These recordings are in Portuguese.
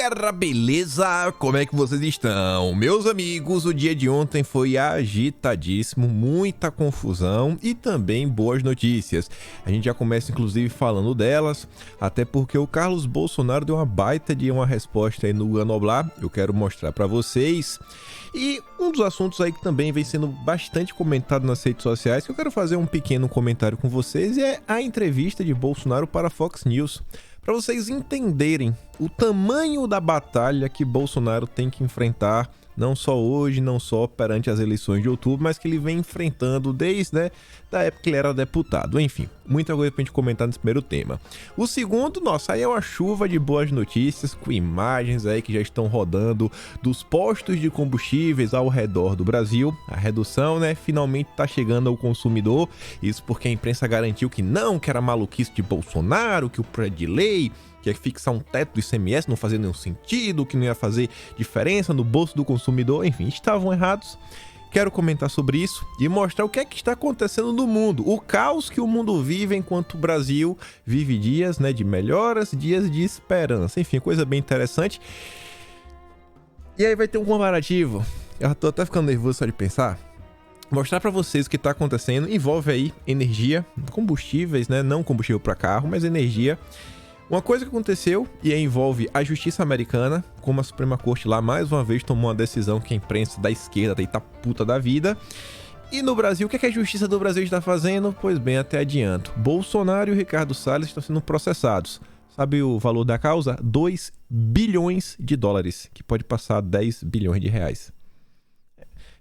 galera, beleza? Como é que vocês estão? Meus amigos, o dia de ontem foi agitadíssimo, muita confusão e também boas notícias. A gente já começa inclusive falando delas, até porque o Carlos Bolsonaro deu uma baita de uma resposta aí no Guanoblar, eu quero mostrar pra vocês. E um dos assuntos aí que também vem sendo bastante comentado nas redes sociais, que eu quero fazer um pequeno comentário com vocês, é a entrevista de Bolsonaro para a Fox News. Para vocês entenderem o tamanho da batalha que Bolsonaro tem que enfrentar, não só hoje, não só perante as eleições de outubro, mas que ele vem enfrentando desde, da época que ele era deputado. Enfim, muita coisa pra gente comentar nesse primeiro tema. O segundo, nossa, aí é uma chuva de boas notícias, com imagens aí que já estão rodando dos postos de combustíveis ao redor do Brasil. A redução, finalmente tá chegando ao consumidor. Isso porque a imprensa garantiu que não, que era maluquice de Bolsonaro, que o projeto de lei que é fixar um teto do ICMS não fazia nenhum sentido, que não ia fazer diferença no bolso do consumidor, enfim, estavam errados. Quero comentar sobre isso e mostrar o que é que está acontecendo no mundo, o caos que o mundo vive enquanto o Brasil vive dias de melhoras, dias de esperança, enfim, coisa bem interessante. E aí vai ter um comparativo, eu tô até ficando nervoso só de pensar. Mostrar para vocês o que está acontecendo, envolve aí energia, combustíveis, não combustível para carro, mas energia. Uma coisa que aconteceu e envolve a justiça americana, como a Suprema Corte lá mais uma vez tomou uma decisão que a imprensa da esquerda tá puta da vida. E no Brasil, o que a justiça do Brasil está fazendo? Pois bem, até adianto. Bolsonaro e o Ricardo Salles estão sendo processados. Sabe o valor da causa? 2 bilhões de dólares, que pode passar 10 bilhões de reais.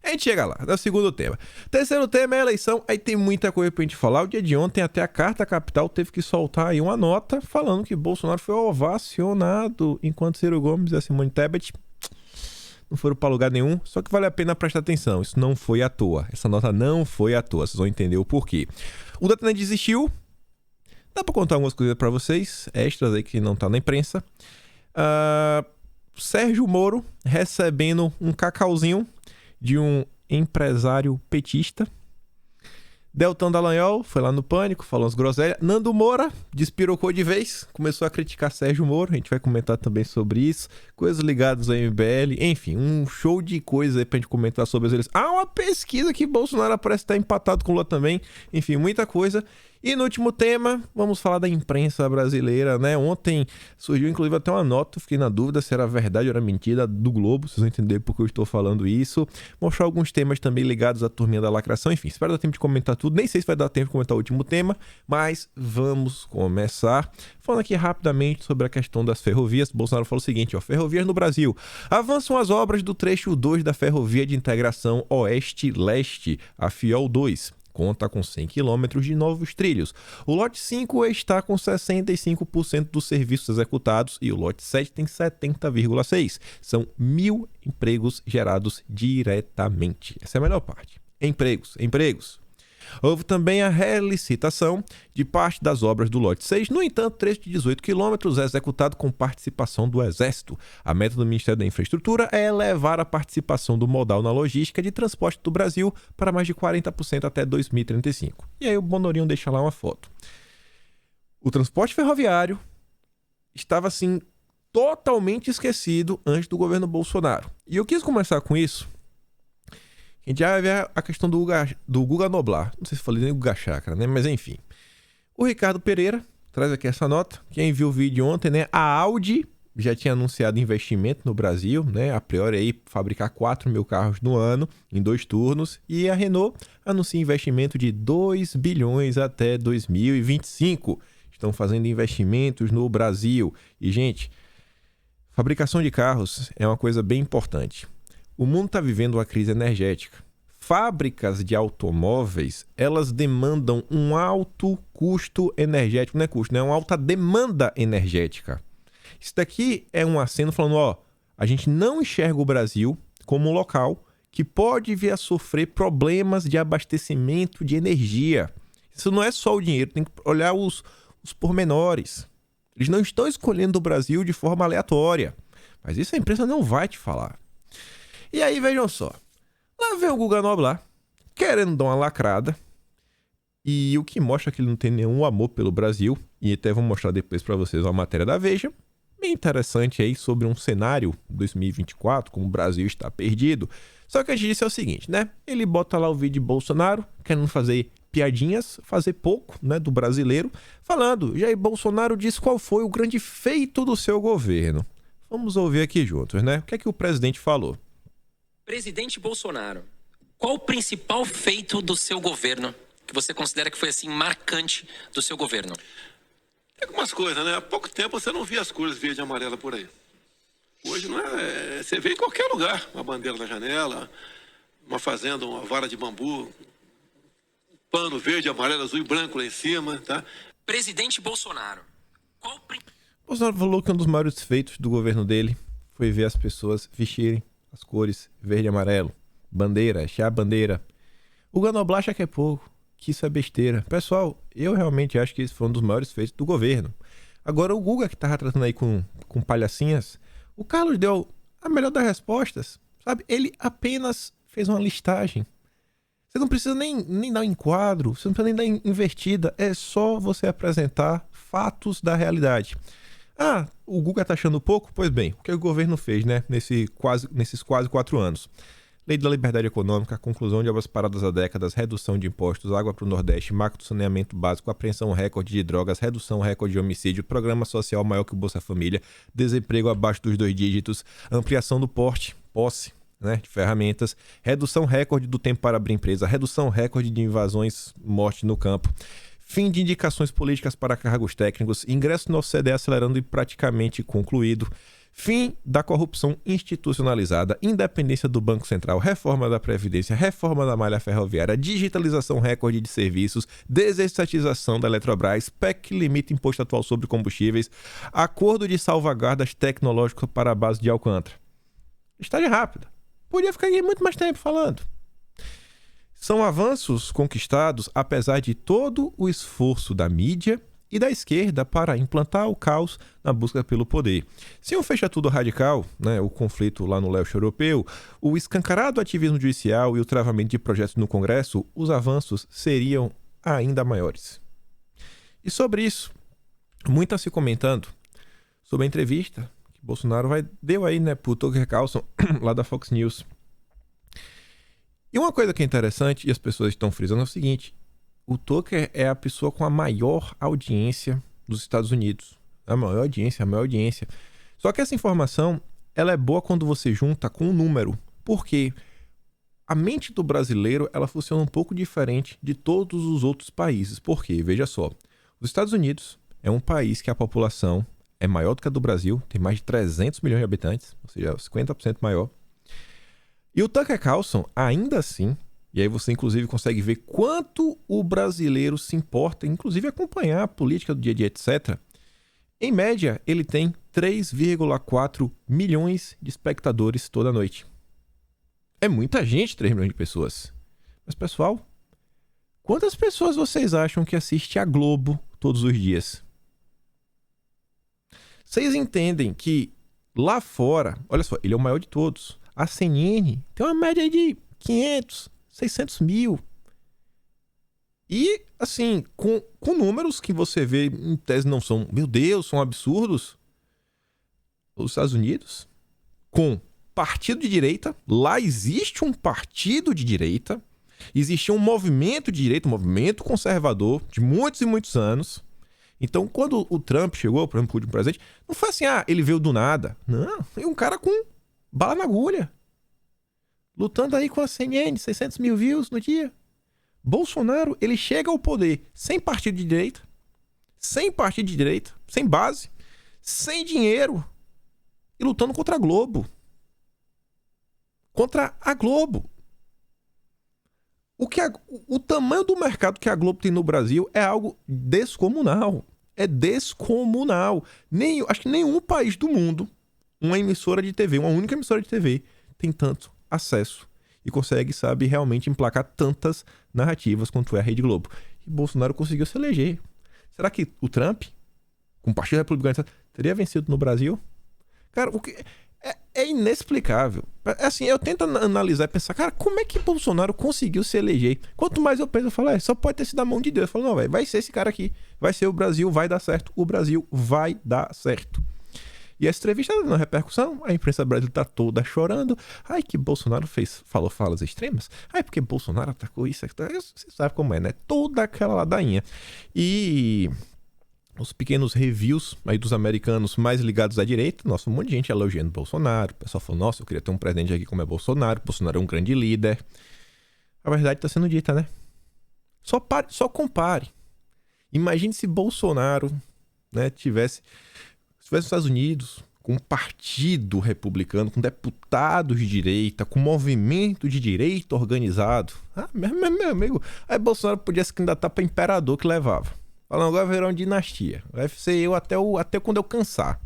A gente chega lá, no segundo tema. Terceiro tema é a eleição, aí tem muita coisa pra gente falar. O dia de ontem até a Carta Capital teve que soltar aí uma nota falando que Bolsonaro foi ovacionado, enquanto Ciro Gomes e a Simone Tebet não foram pra lugar nenhum. Só que vale a pena prestar atenção, isso não foi à toa. Essa nota não foi à toa, vocês vão entender o porquê. O Datena desistiu. Dá pra contar algumas coisas pra vocês, extras aí que não tá na imprensa. Sérgio Moro recebendo um cacauzinho de um empresário petista. Deltan Dallagnol foi lá no Pânico, falou umas groselhas. Nando Moura despirocou de vez, começou a criticar Sérgio Moro. A gente vai comentar também sobre isso. Coisas ligadas ao MBL. Enfim, um show de coisas aí pra gente comentar sobre as eleições. Uma pesquisa que Bolsonaro parece estar empatado com Lula também. Enfim, muita coisa. E no último tema, vamos falar da imprensa brasileira, Ontem surgiu inclusive até uma nota, fiquei na dúvida se era verdade ou era mentira, do Globo, vocês vão entender porque eu estou falando isso. Mostrar alguns temas também ligados à turminha da lacração, enfim, espero dar tempo de comentar tudo, nem sei se vai dar tempo de comentar o último tema, mas vamos começar. Falando aqui rapidamente sobre a questão das ferrovias, Bolsonaro falou o seguinte, ferrovias no Brasil. Avançam as obras do trecho 2 da Ferrovia de Integração Oeste-Leste, a FIOL 2. Conta com 100 km de novos trilhos. O lote 5 está com 65% dos serviços executados e o lote 7 tem 70,6%. São 1.000 empregos gerados diretamente. Essa é a melhor parte. Empregos. Houve também a relicitação de parte das obras do lote 6. No entanto, trecho de 18 km é executado com participação do Exército. A meta do Ministério da Infraestrutura é elevar a participação do modal na logística de transporte do Brasil para mais de 40% até 2035. E aí o Bonorinho deixa lá uma foto. O transporte ferroviário estava, assim, totalmente esquecido antes do governo Bolsonaro. E eu quis começar com isso. A gente já vai ver a questão do Guga Noblar. Não sei se falei nem Guga Chakra, mas enfim. O Ricardo Pereira traz aqui essa nota. Quem viu o vídeo ontem, a Audi já tinha anunciado investimento no Brasil, a priori aí fabricar 4 mil carros no ano, em 2 turnos. E a Renault anuncia investimento de 2 bilhões até 2025. Estão fazendo investimentos no Brasil. E, gente, fabricação de carros é uma coisa bem importante. O mundo está vivendo uma crise energética. Fábricas de automóveis, elas demandam um alto custo energético. Não é custo, é uma alta demanda energética. Isso daqui é um aceno falando, a gente não enxerga o Brasil como um local que pode vir a sofrer problemas de abastecimento de energia. Isso não é só o dinheiro, tem que olhar os pormenores. Eles não estão escolhendo o Brasil de forma aleatória. Mas isso a empresa não vai te falar. E aí, vejam só. Lá vem o Guga Noblar, querendo dar uma lacrada. E o que mostra que ele não tem nenhum amor pelo Brasil. E até vou mostrar depois pra vocês uma matéria da Veja. bem interessante aí sobre um cenário 2024, como o Brasil está perdido. Só que a gente disse é o seguinte, né? Ele bota lá o vídeo de Bolsonaro, querendo fazer piadinhas, fazer pouco, né, do brasileiro, falando, Jair Bolsonaro diz qual foi o grande feito do seu governo. Vamos ouvir aqui juntos, né? O que é que o presidente falou? Presidente Bolsonaro, qual o principal feito do seu governo que você considera que foi assim marcante do seu governo? Tem algumas coisas, né? Há pouco tempo você não via as cores verde e amarela por aí. Hoje não é, você vê em qualquer lugar, uma bandeira na janela, uma fazenda, uma vara de bambu, um pano verde, amarelo, azul e branco lá em cima, tá? Presidente Bolsonaro, qual Bolsonaro falou que um dos maiores feitos do governo dele foi ver as pessoas vestirem as cores verde e amarelo. Bandeira, achar a bandeira. O Ganoblá acha que é pouco, que isso é besteira. Pessoal, eu realmente acho que esse foi um dos maiores feitos do governo. Agora, o Guga, que tava tratando aí com palhacinhas, o Carlos deu a melhor das respostas, sabe? Ele apenas fez uma listagem. Você não precisa nem dar um enquadro, você não precisa nem dar invertida. É só você apresentar fatos da realidade. Ah, o Guga tá achando pouco? Pois bem, o que o governo fez, né? Nesses quase 4 anos. Lei da Liberdade Econômica, conclusão de obras paradas há décadas, redução de impostos, água para o Nordeste, macro saneamento básico, apreensão recorde de drogas, redução recorde de homicídio, programa social maior que o Bolsa Família, desemprego abaixo dos 2 dígitos, ampliação do posse, né, de ferramentas, redução recorde do tempo para abrir empresa, redução recorde de invasões, morte no campo, fim de indicações políticas para cargos técnicos, ingresso no OCDE acelerando e praticamente concluído, fim da corrupção institucionalizada, independência do Banco Central, reforma da Previdência, reforma da malha ferroviária, digitalização recorde de serviços, desestatização da Eletrobras, PEC que limita imposto atual sobre combustíveis, acordo de salvaguardas tecnológicas para a base de Alcântara. Estágio rápida. Podia ficar aqui muito mais tempo falando. São avanços conquistados apesar de todo o esforço da mídia e da esquerda para implantar o caos na busca pelo poder. Se um fecha-tudo radical, né, o conflito lá no leste europeu, o escancarado ativismo judicial e o travamento de projetos no Congresso, os avanços seriam ainda maiores. E sobre isso, muito está se comentando sobre a entrevista que Bolsonaro deu aí, né, pro Tucker Carlson, lá da Fox News. E uma coisa que é interessante, e as pessoas estão frisando, é o seguinte: o Tucker é a pessoa com a maior audiência dos Estados Unidos. A maior audiência. Só que essa informação, ela é boa quando você junta com um número. Porque a mente do brasileiro, ela funciona um pouco diferente de todos os outros países. Por quê? Veja só. Os Estados Unidos é um país que a população é maior do que a do Brasil. Tem mais de 300 milhões de habitantes. Ou seja, 50% maior. E o Tucker Carlson, ainda assim... E aí você, inclusive, consegue ver quanto o brasileiro se importa, inclusive acompanhar a política do dia a dia, etc. Em média, ele tem 3,4 milhões de espectadores toda noite. É muita gente, 3 milhões de pessoas. Mas, pessoal, quantas pessoas vocês acham que assistem a Globo todos os dias? Vocês entendem que lá fora, olha só, ele é o maior de todos. A CNN tem uma média de 500, 600 mil. E, assim, com números que você vê, em tese, não são, meu Deus, são absurdos. Os Estados Unidos, com partido de direita, lá existe um partido de direita, existia um movimento de direita, um movimento conservador, de muitos e muitos anos. Então, quando o Trump chegou, por exemplo, o último presidente, não foi assim, ele veio do nada. Não, é um cara com bala na agulha. Lutando aí com a CNN, 600 mil views no dia. Bolsonaro, ele chega ao poder sem partido de direita, sem base, sem dinheiro e lutando contra a Globo. Contra a Globo. O tamanho do mercado que a Globo tem no Brasil é algo descomunal. É descomunal. Acho que nenhum país do mundo, uma única emissora de TV, tem tanto acesso e consegue, sabe, realmente emplacar tantas narrativas quanto é a Rede Globo. E Bolsonaro conseguiu se eleger. Será que o Trump, com o Partido Republicano, teria vencido no Brasil? Cara, o que é inexplicável. Assim, eu tento analisar e pensar, cara, como é que Bolsonaro conseguiu se eleger? Quanto mais eu penso, eu falo, só pode ter sido a mão de Deus. Eu falo, não, vai ser esse cara aqui. Vai ser o Brasil, vai dar certo. O Brasil vai dar certo. E essa entrevista tá dando repercussão, a imprensa brasileira tá toda chorando. Ai, que Bolsonaro falou falas extremas. Ai, porque Bolsonaro atacou isso. Você sabe como é, né? Toda aquela ladainha. E os pequenos reviews aí dos americanos mais ligados à direita, nossa, um monte de gente elogiando Bolsonaro. O pessoal falou, nossa, eu queria ter um presidente aqui como é Bolsonaro. Bolsonaro é um grande líder. A verdade tá sendo dita, né? Só compare. Imagine se Bolsonaro, né, estivesse nos Estados Unidos, com um partido republicano, com deputados de direita, com movimento de direita organizado. Meu amigo, aí Bolsonaro podia se candidatar para imperador que levava. Falando, agora virou uma dinastia. Vai ser eu até quando eu cansar.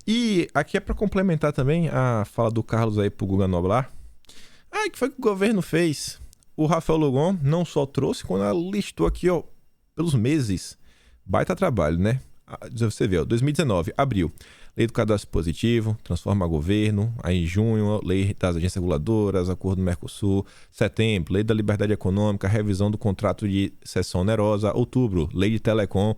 E aqui é para complementar também a fala do Carlos aí pro Guga Noblar. O que foi que o governo fez? O Rafael Lugon não só trouxe, quando ela listou aqui, ó, pelos meses. Baita trabalho, né? Você vê, ó, 2019, abril. Lei do cadastro positivo, transforma governo. Aí em junho, lei das agências reguladoras, acordo do Mercosul. Setembro, lei da liberdade econômica, revisão do contrato de cessão onerosa. Outubro, lei de telecom,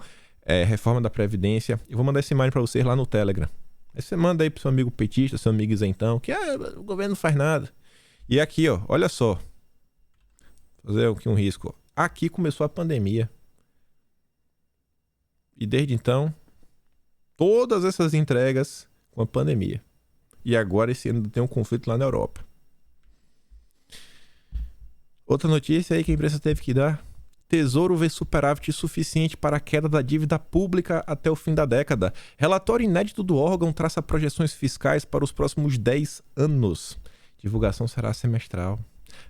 reforma da Previdência. Eu vou mandar essa imagem para vocês lá no Telegram. Aí você manda aí pro seu amigo petista, seu amigo isentão, que o governo não faz nada. E aqui, ó, olha só. Vou fazer aqui um risco. Aqui começou a pandemia. E desde então, todas essas entregas com a pandemia. E agora esse ano tem um conflito lá na Europa. Outra notícia aí que a imprensa teve que dar. Tesouro vê superávit suficiente para a queda da dívida pública até o fim da década. Relatório inédito do órgão traça projeções fiscais para os próximos 10 anos. Divulgação será semestral.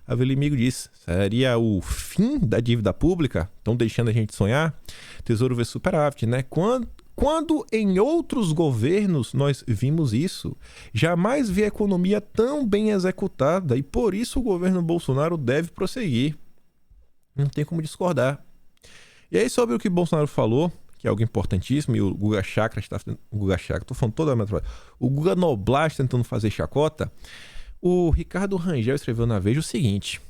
A Velimigo diz, seria o fim da dívida pública? Estão deixando a gente sonhar? Tesouro vê superávit, né? Quando em outros governos nós vimos isso, jamais vi a economia tão bem executada e por isso o governo Bolsonaro deve prosseguir. Não tem como discordar. E aí sobre o que Bolsonaro falou, que é algo importantíssimo, e o Guga Chakra está fazendo... O Guga Chakra, estou falando toda a minha trabalho. O Guga Noblar tentando fazer chacota. O Ricardo Rangel escreveu na Veja o seguinte: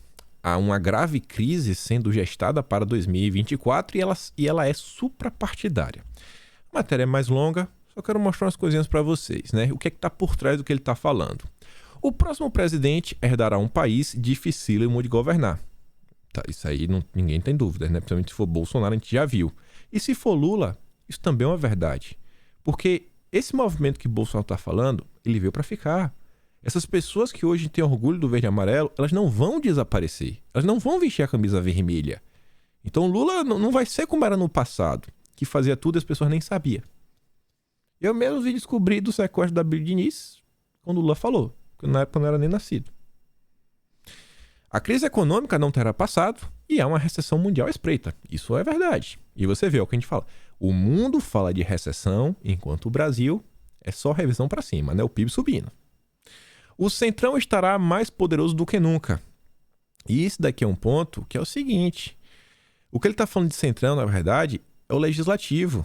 há uma grave crise sendo gestada para 2024 e ela é suprapartidária. A matéria é mais longa, só quero mostrar umas coisinhas para vocês, né? O que é que está por trás do que ele está falando. O próximo presidente herdará um país dificílimo de governar. Tá, isso aí ninguém tem dúvida, né? Principalmente se for Bolsonaro, a gente já viu. E se for Lula, isso também é uma verdade. Porque esse movimento que Bolsonaro está falando, ele veio para ficar. Essas pessoas que hoje têm orgulho do verde e amarelo, elas não vão desaparecer. Elas não vão vestir a camisa vermelha. Então Lula não vai ser como era no passado, que fazia tudo e as pessoas nem sabiam. Eu mesmo vi descobrir do sequestro da Bíblia Diniz quando Lula falou, que na época eu não era nem nascido. A crise econômica não terá passado e há uma recessão mundial à espreita. Isso é verdade. E você vê o que a gente fala. O mundo fala de recessão, enquanto o Brasil é só revisão para cima, né? O PIB subindo. O Centrão estará mais poderoso do que nunca. E isso daqui é um ponto que é o seguinte. O que ele está falando de Centrão, na verdade, é o Legislativo.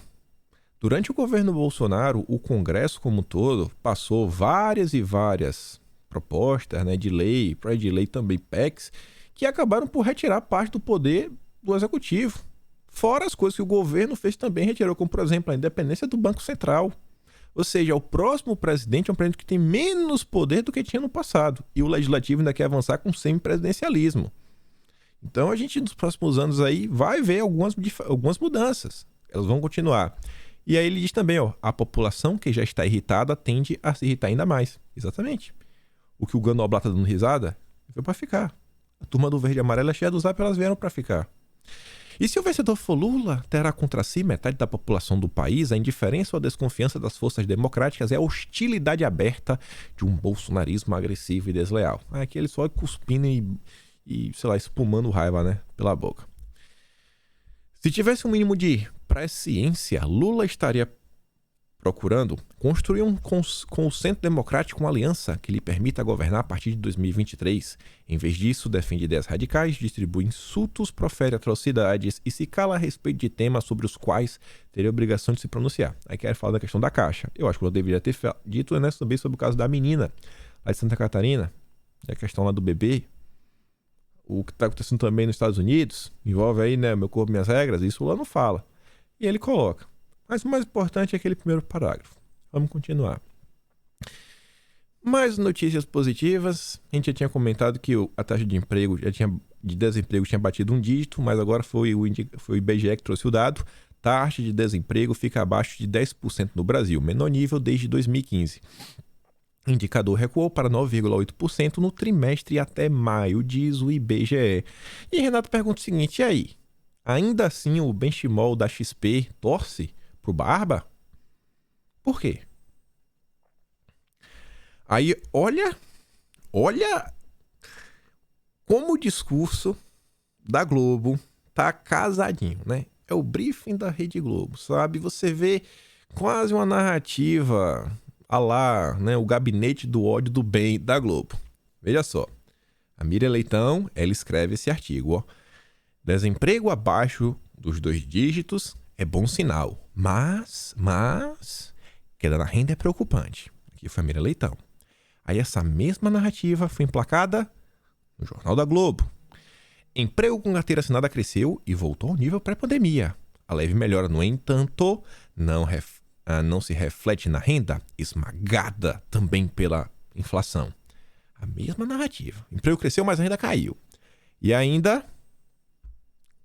Durante o governo Bolsonaro, o Congresso como um todo passou várias e várias propostas, né, de lei, projeto de lei também PECs, que acabaram por retirar parte do poder do Executivo. Fora as coisas que o governo fez também, retirou, como por exemplo a independência do Banco Central. Ou seja, o próximo presidente é um presidente que tem menos poder do que tinha no passado. E o Legislativo ainda quer avançar com semipresidencialismo. Então a gente nos próximos anos aí vai ver algumas mudanças. Elas vão continuar. E aí ele diz também, ó, a população que já está irritada tende a se irritar ainda mais. Exatamente. O que o Guga Noblar tá dando risada, veio para ficar. A turma do verde e amarelo é cheia do Zap, elas vieram para ficar. E se o vencedor for Lula, terá contra si metade da população do país, a indiferença ou a desconfiança das forças democráticas é a hostilidade aberta de um bolsonarismo agressivo e desleal. Aqui ele só cuspindo e, sei lá, espumando raiva, né, pela boca. Se tivesse um mínimo de presciência, Lula estaria procurando construir com o Centro Democrático uma aliança que lhe permita governar a partir de 2023. Em vez disso, defende ideias radicais, distribui insultos, profere atrocidades e se cala a respeito de temas sobre os quais teria obrigação de se pronunciar. Aí quero falar da questão da Caixa. Eu acho que eu deveria ter dito, né, também sobre o caso da menina lá de Santa Catarina, a questão lá do bebê. O que está acontecendo também nos Estados Unidos, envolve aí, né, meu corpo, minhas regras, isso o Lula não fala. E ele coloca. Mas o mais importante é aquele primeiro parágrafo. Vamos continuar. Mais notícias positivas. A gente já tinha comentado que a taxa de desemprego tinha batido um dígito, mas agora foi o IBGE que trouxe o dado. Taxa de desemprego fica abaixo de 10% no Brasil, menor nível desde 2015. O indicador recuou para 9,8% no trimestre até maio, diz o IBGE. E Renato pergunta o seguinte, e aí? Ainda assim o benchmark da XP torce pro Barba? Por quê? Aí, olha como o discurso da Globo tá casadinho, né? É o briefing da Rede Globo, sabe? Você vê quase uma narrativa a lá, né? O gabinete do ódio do bem da Globo. Veja só, a Miriam Leitão, ela escreve esse artigo, ó. Desemprego abaixo dos 2 dígitos é bom sinal, mas queda na renda é preocupante. Aqui foi a Miriam Leitão. Aí essa mesma narrativa foi emplacada no Jornal da Globo. Emprego com carteira assinada cresceu e voltou ao nível pré-pandemia. A leve melhora, no entanto, não se reflete na renda, esmagada também pela inflação. A mesma narrativa. Emprego cresceu, mas a renda caiu. E ainda,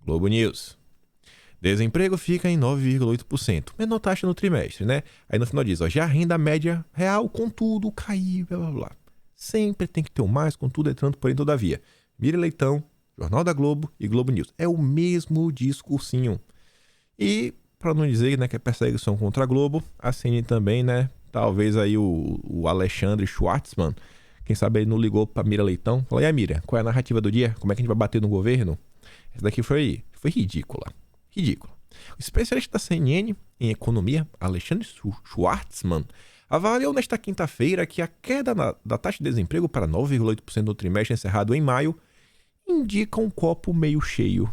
Globo News. Desemprego fica em 9,8%. Menor taxa no trimestre, né? Aí no final diz, ó, já a renda média real, contudo, caiu, blá, blá, blá. Sempre tem que ter o mais, contudo, entrando, porém, todavia. Miriam Leitão, Jornal da Globo e Globo News. É o mesmo discursinho. E, para não dizer, né, que é perseguição contra a Globo, a CNN também, né? Talvez aí o Alexandre Schwartzman, quem sabe ele não ligou pra Miriam Leitão. Falou, e a Miriam, qual é a narrativa do dia? Como é que a gente vai bater no governo? Essa daqui foi ridícula. Ridículo. O especialista da CNN em economia, Alexandre Schwartzman, avaliou nesta quinta-feira que a queda da taxa de desemprego para 9,8% no trimestre encerrado em maio indica um copo meio cheio.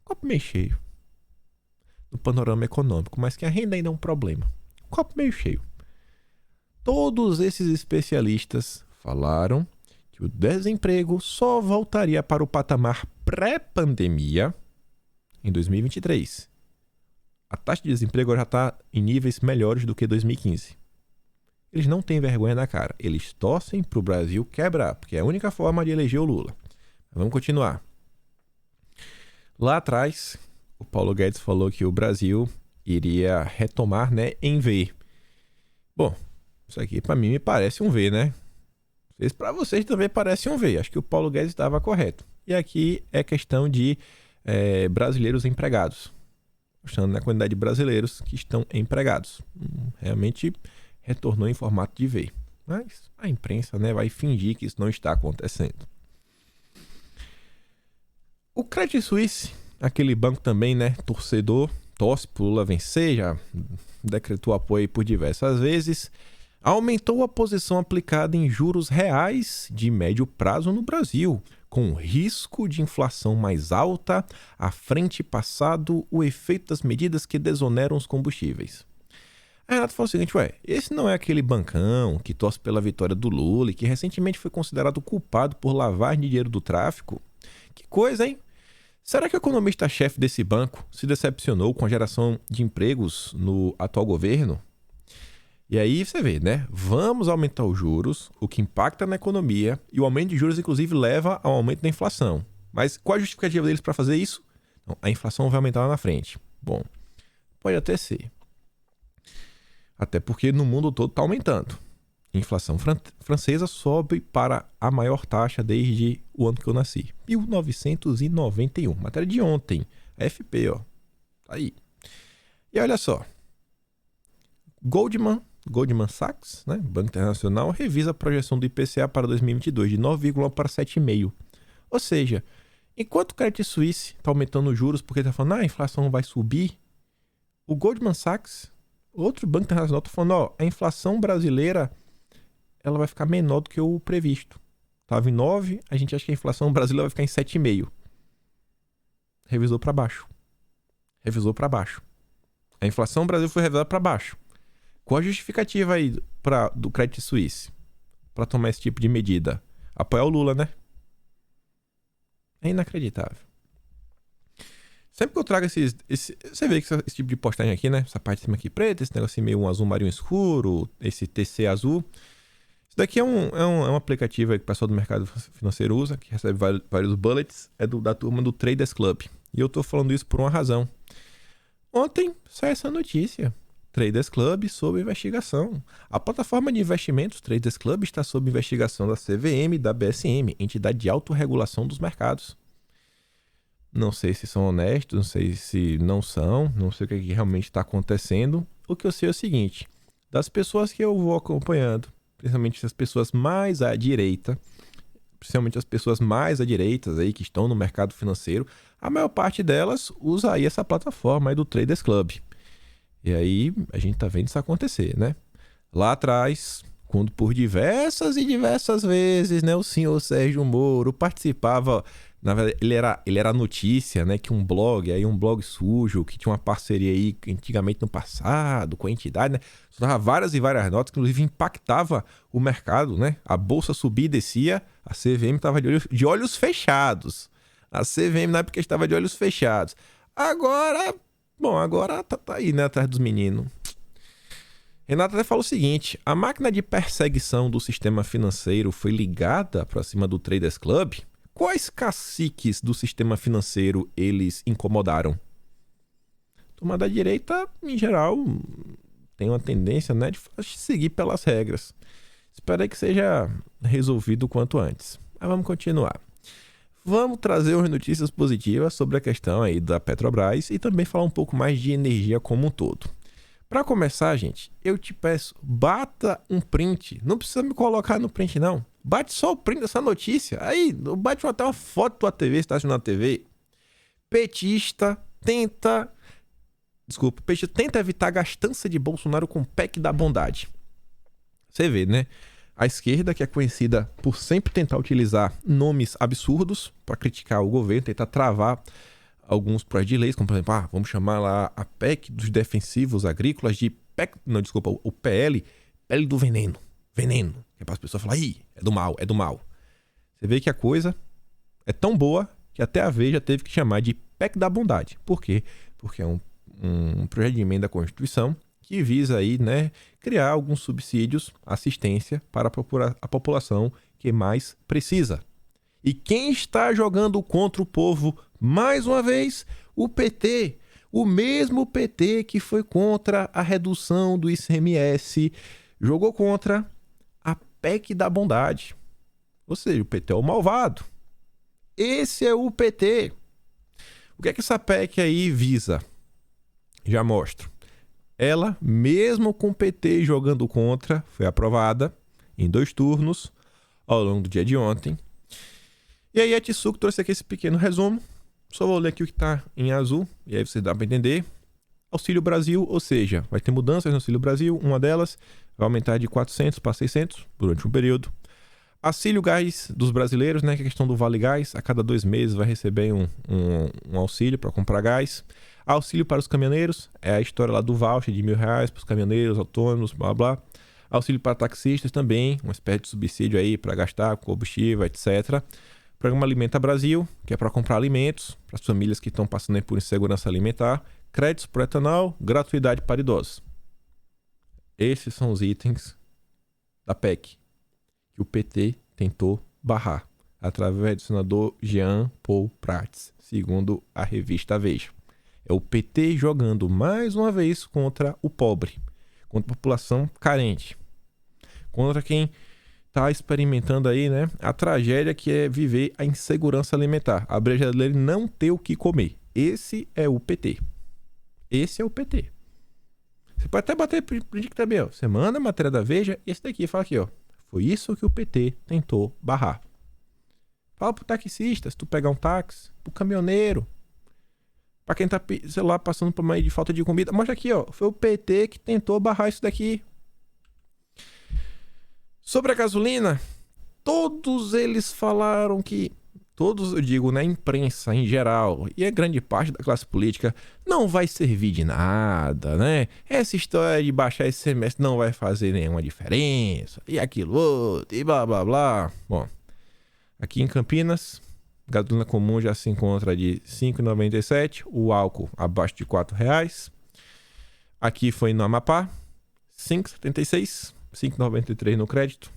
Copo meio cheio. No panorama econômico, mas que a renda ainda é um problema. Copo meio cheio. Todos esses especialistas falaram que o desemprego só voltaria para o patamar pré-pandemia em 2023. A taxa de desemprego já está em níveis melhores do que 2015. Eles não têm vergonha na cara. Eles torcem para o Brasil quebrar, porque é a única forma de eleger o Lula. Vamos continuar. Lá atrás, o Paulo Guedes falou que o Brasil iria retomar, né, em V. Bom, isso aqui para mim me parece um V, né? Para vocês também parece um V. Acho que o Paulo Guedes estava correto. E aqui é questão de brasileiros empregados. Mostrando a quantidade de brasileiros que estão empregados. Realmente retornou em formato de V. Mas a imprensa, né, vai fingir que isso não está acontecendo. O Credit Suisse, aquele banco também, né, torcedor, torce pro Lula vencer, já decretou apoio por diversas vezes, aumentou a posição aplicada em juros reais de médio prazo no Brasil, com risco de inflação mais alta, à frente passado o efeito das medidas que desoneram os combustíveis. A Renato falou o seguinte, esse não é aquele bancão que torce pela vitória do Lula e que recentemente foi considerado culpado por lavagem de dinheiro do tráfico? Que coisa, hein? Será que o economista-chefe desse banco se decepcionou com a geração de empregos no atual governo? E aí você vê, né? Vamos aumentar os juros, o que impacta na economia, e o aumento de juros, inclusive, leva ao aumento da inflação. Mas qual a justificativa deles para fazer isso? Não, a inflação vai aumentar lá na frente. Bom, pode até ser. Até porque no mundo todo está aumentando. A inflação francesa sobe para a maior taxa desde o ano que eu nasci. 1991. Matéria de ontem. A FP, ó. Tá aí. E olha só. Goldman Sachs, né, Banco Internacional, revisa a projeção do IPCA para 2022 de 9,1 para 7,5. Ou seja, enquanto o Credit Suisse está aumentando os juros porque está falando a inflação vai subir, o Goldman Sachs, outro banco internacional, está falando a inflação brasileira ela vai ficar menor do que o previsto. Estava em 9, a gente acha que a inflação brasileira vai ficar em 7,5. Revisou para baixo. A inflação do Brasil foi revisada para baixo. Qual a justificativa aí do Credit Suisse para tomar esse tipo de medida? Apoiar o Lula, né? É inacreditável. Sempre que eu trago você vê que esse tipo de postagem aqui, né? Essa parte de cima aqui preta, esse negócio meio um azul marinho escuro, esse TC azul. Isso daqui é um aplicativo aí que o pessoal do mercado financeiro usa, que recebe vários bullets. É da turma do Traders Club. E eu tô falando isso por uma razão. Ontem saiu essa notícia. Traders Club sob investigação. A plataforma de investimentos Traders Club está sob investigação da CVM e da BSM, entidade de autorregulação dos mercados. Não sei se são honestos, não sei se não são, não sei o que realmente está acontecendo. O que eu sei é o seguinte, das pessoas que eu vou acompanhando, principalmente as pessoas mais à direita, principalmente as pessoas mais à direita aí que estão no mercado financeiro, a maior parte delas usa aí essa plataforma aí do Traders Club. E aí a gente tá vendo isso acontecer, né? Lá atrás, quando por diversas e diversas vezes, né, o senhor Sérgio Moro participava, na verdade, ele era notícia, né, que um blog sujo, que tinha uma parceria aí antigamente no passado com a entidade, né, dava várias e várias notas, que inclusive impactava o mercado, né, a bolsa subia e descia, a CVM estava de olhos fechados. A CVM na época estava de olhos fechados. Agora tá aí, né, atrás dos meninos. Renato até fala o seguinte, a máquina de perseguição do sistema financeiro foi ligada para cima do Traders Club? Quais caciques do sistema financeiro eles incomodaram? A turma da direita, em geral, tem uma tendência, né, de seguir pelas regras. Espero aí que seja resolvido o quanto antes. Mas vamos continuar. Vamos trazer umas notícias positivas sobre a questão aí da Petrobras e também falar um pouco mais de energia como um todo. Para começar, gente, eu te peço, bata um print. Não precisa me colocar no print, não. Bate só o print dessa notícia. Aí, bate até uma foto da tua TV, se tá assistindo na TV. Petista tenta evitar a gastança de Bolsonaro com o PEC da bondade. Você vê, né? A esquerda, que é conhecida por sempre tentar utilizar nomes absurdos para criticar o governo, tentar travar alguns projetos de leis, como por exemplo, vamos chamar lá a PEC dos defensivos agrícolas de PEC, não, desculpa, o PL do veneno. Veneno. Que é para as pessoas falarem, é do mal, é do mal. Você vê que a coisa é tão boa que até a Veja teve que chamar de PEC da bondade. Por quê? Porque é um projeto de emenda à Constituição que visa aí, né, criar alguns subsídios, assistência para a população que mais precisa. E quem está jogando contra o povo, mais uma vez, o PT. O mesmo PT que foi contra a redução do ICMS, jogou contra a PEC da bondade. Ou seja, o PT é o malvado. Esse é o PT. O que é que essa PEC aí visa? Já mostro. Ela, mesmo com o PT jogando contra, foi aprovada em 2 turnos ao longo do dia de ontem. E aí a Tsuko trouxe aqui esse pequeno resumo. Só vou ler aqui o que está em azul, e aí você dá para entender. Auxílio Brasil, ou seja, vai ter mudanças no Auxílio Brasil. Uma delas vai aumentar de 400 para 600 durante um período. Auxílio Gás dos brasileiros, né, que é a questão do Vale Gás. A cada 2 meses vai receber um auxílio para comprar gás. Auxílio para os caminhoneiros, é a história lá do voucher de R$1.000 para os caminhoneiros autônomos, blá blá. Auxílio para taxistas também, uma espécie de subsídio aí para gastar com combustível, etc. Programa Alimenta Brasil, que é para comprar alimentos para as famílias que estão passando por insegurança alimentar. Créditos por etanol, gratuidade para idosos. Esses são os itens da PEC que o PT tentou barrar através do senador Jean Paul Prats, segundo a revista Veja. É o PT jogando mais uma vez contra o pobre, contra a população carente, contra quem está experimentando aí, né, a tragédia que é viver a insegurança alimentar, a brecha dele não ter o que comer. Esse é o PT. Esse é o PT. Você pode até bater print também, ó. Você manda a matéria da Veja e esse daqui fala aqui, ó. Foi isso que o PT tentou barrar. Fala pro taxista, se tu pegar um táxi, pro caminhoneiro, pra quem tá, sei lá, passando por meio de falta de comida. Mostra aqui, ó. Foi o PT que tentou barrar isso daqui. Sobre a gasolina, todos eles falaram que... Todos, eu digo, né, imprensa em geral, e a grande parte da classe política, não vai servir de nada, né? Essa história de baixar esse semestre não vai fazer nenhuma diferença, e aquilo outro, e blá blá blá. Bom, aqui em Campinas, Gasolina comum já se encontra de R$ 5,97. O álcool abaixo de R$ 4,00. Aqui foi no Amapá, R$ 5,76. R$ 5,93 no crédito.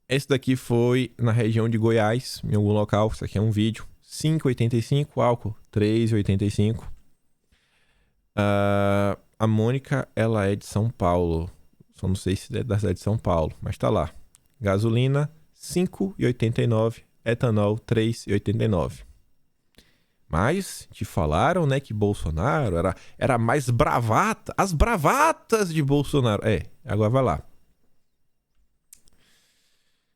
Esse daqui foi na região de Goiás, em algum local. Isso aqui é um vídeo. R$ 5,85. Álcool, R$ 3,85. A Mônica, ela é de São Paulo. Só não sei se é da cidade de São Paulo, mas tá lá. Gasolina, R$ 5,89. Etanol, R$ 3,89. Mas te falaram, né, que Bolsonaro era mais bravata. As bravatas de Bolsonaro. Agora vai lá.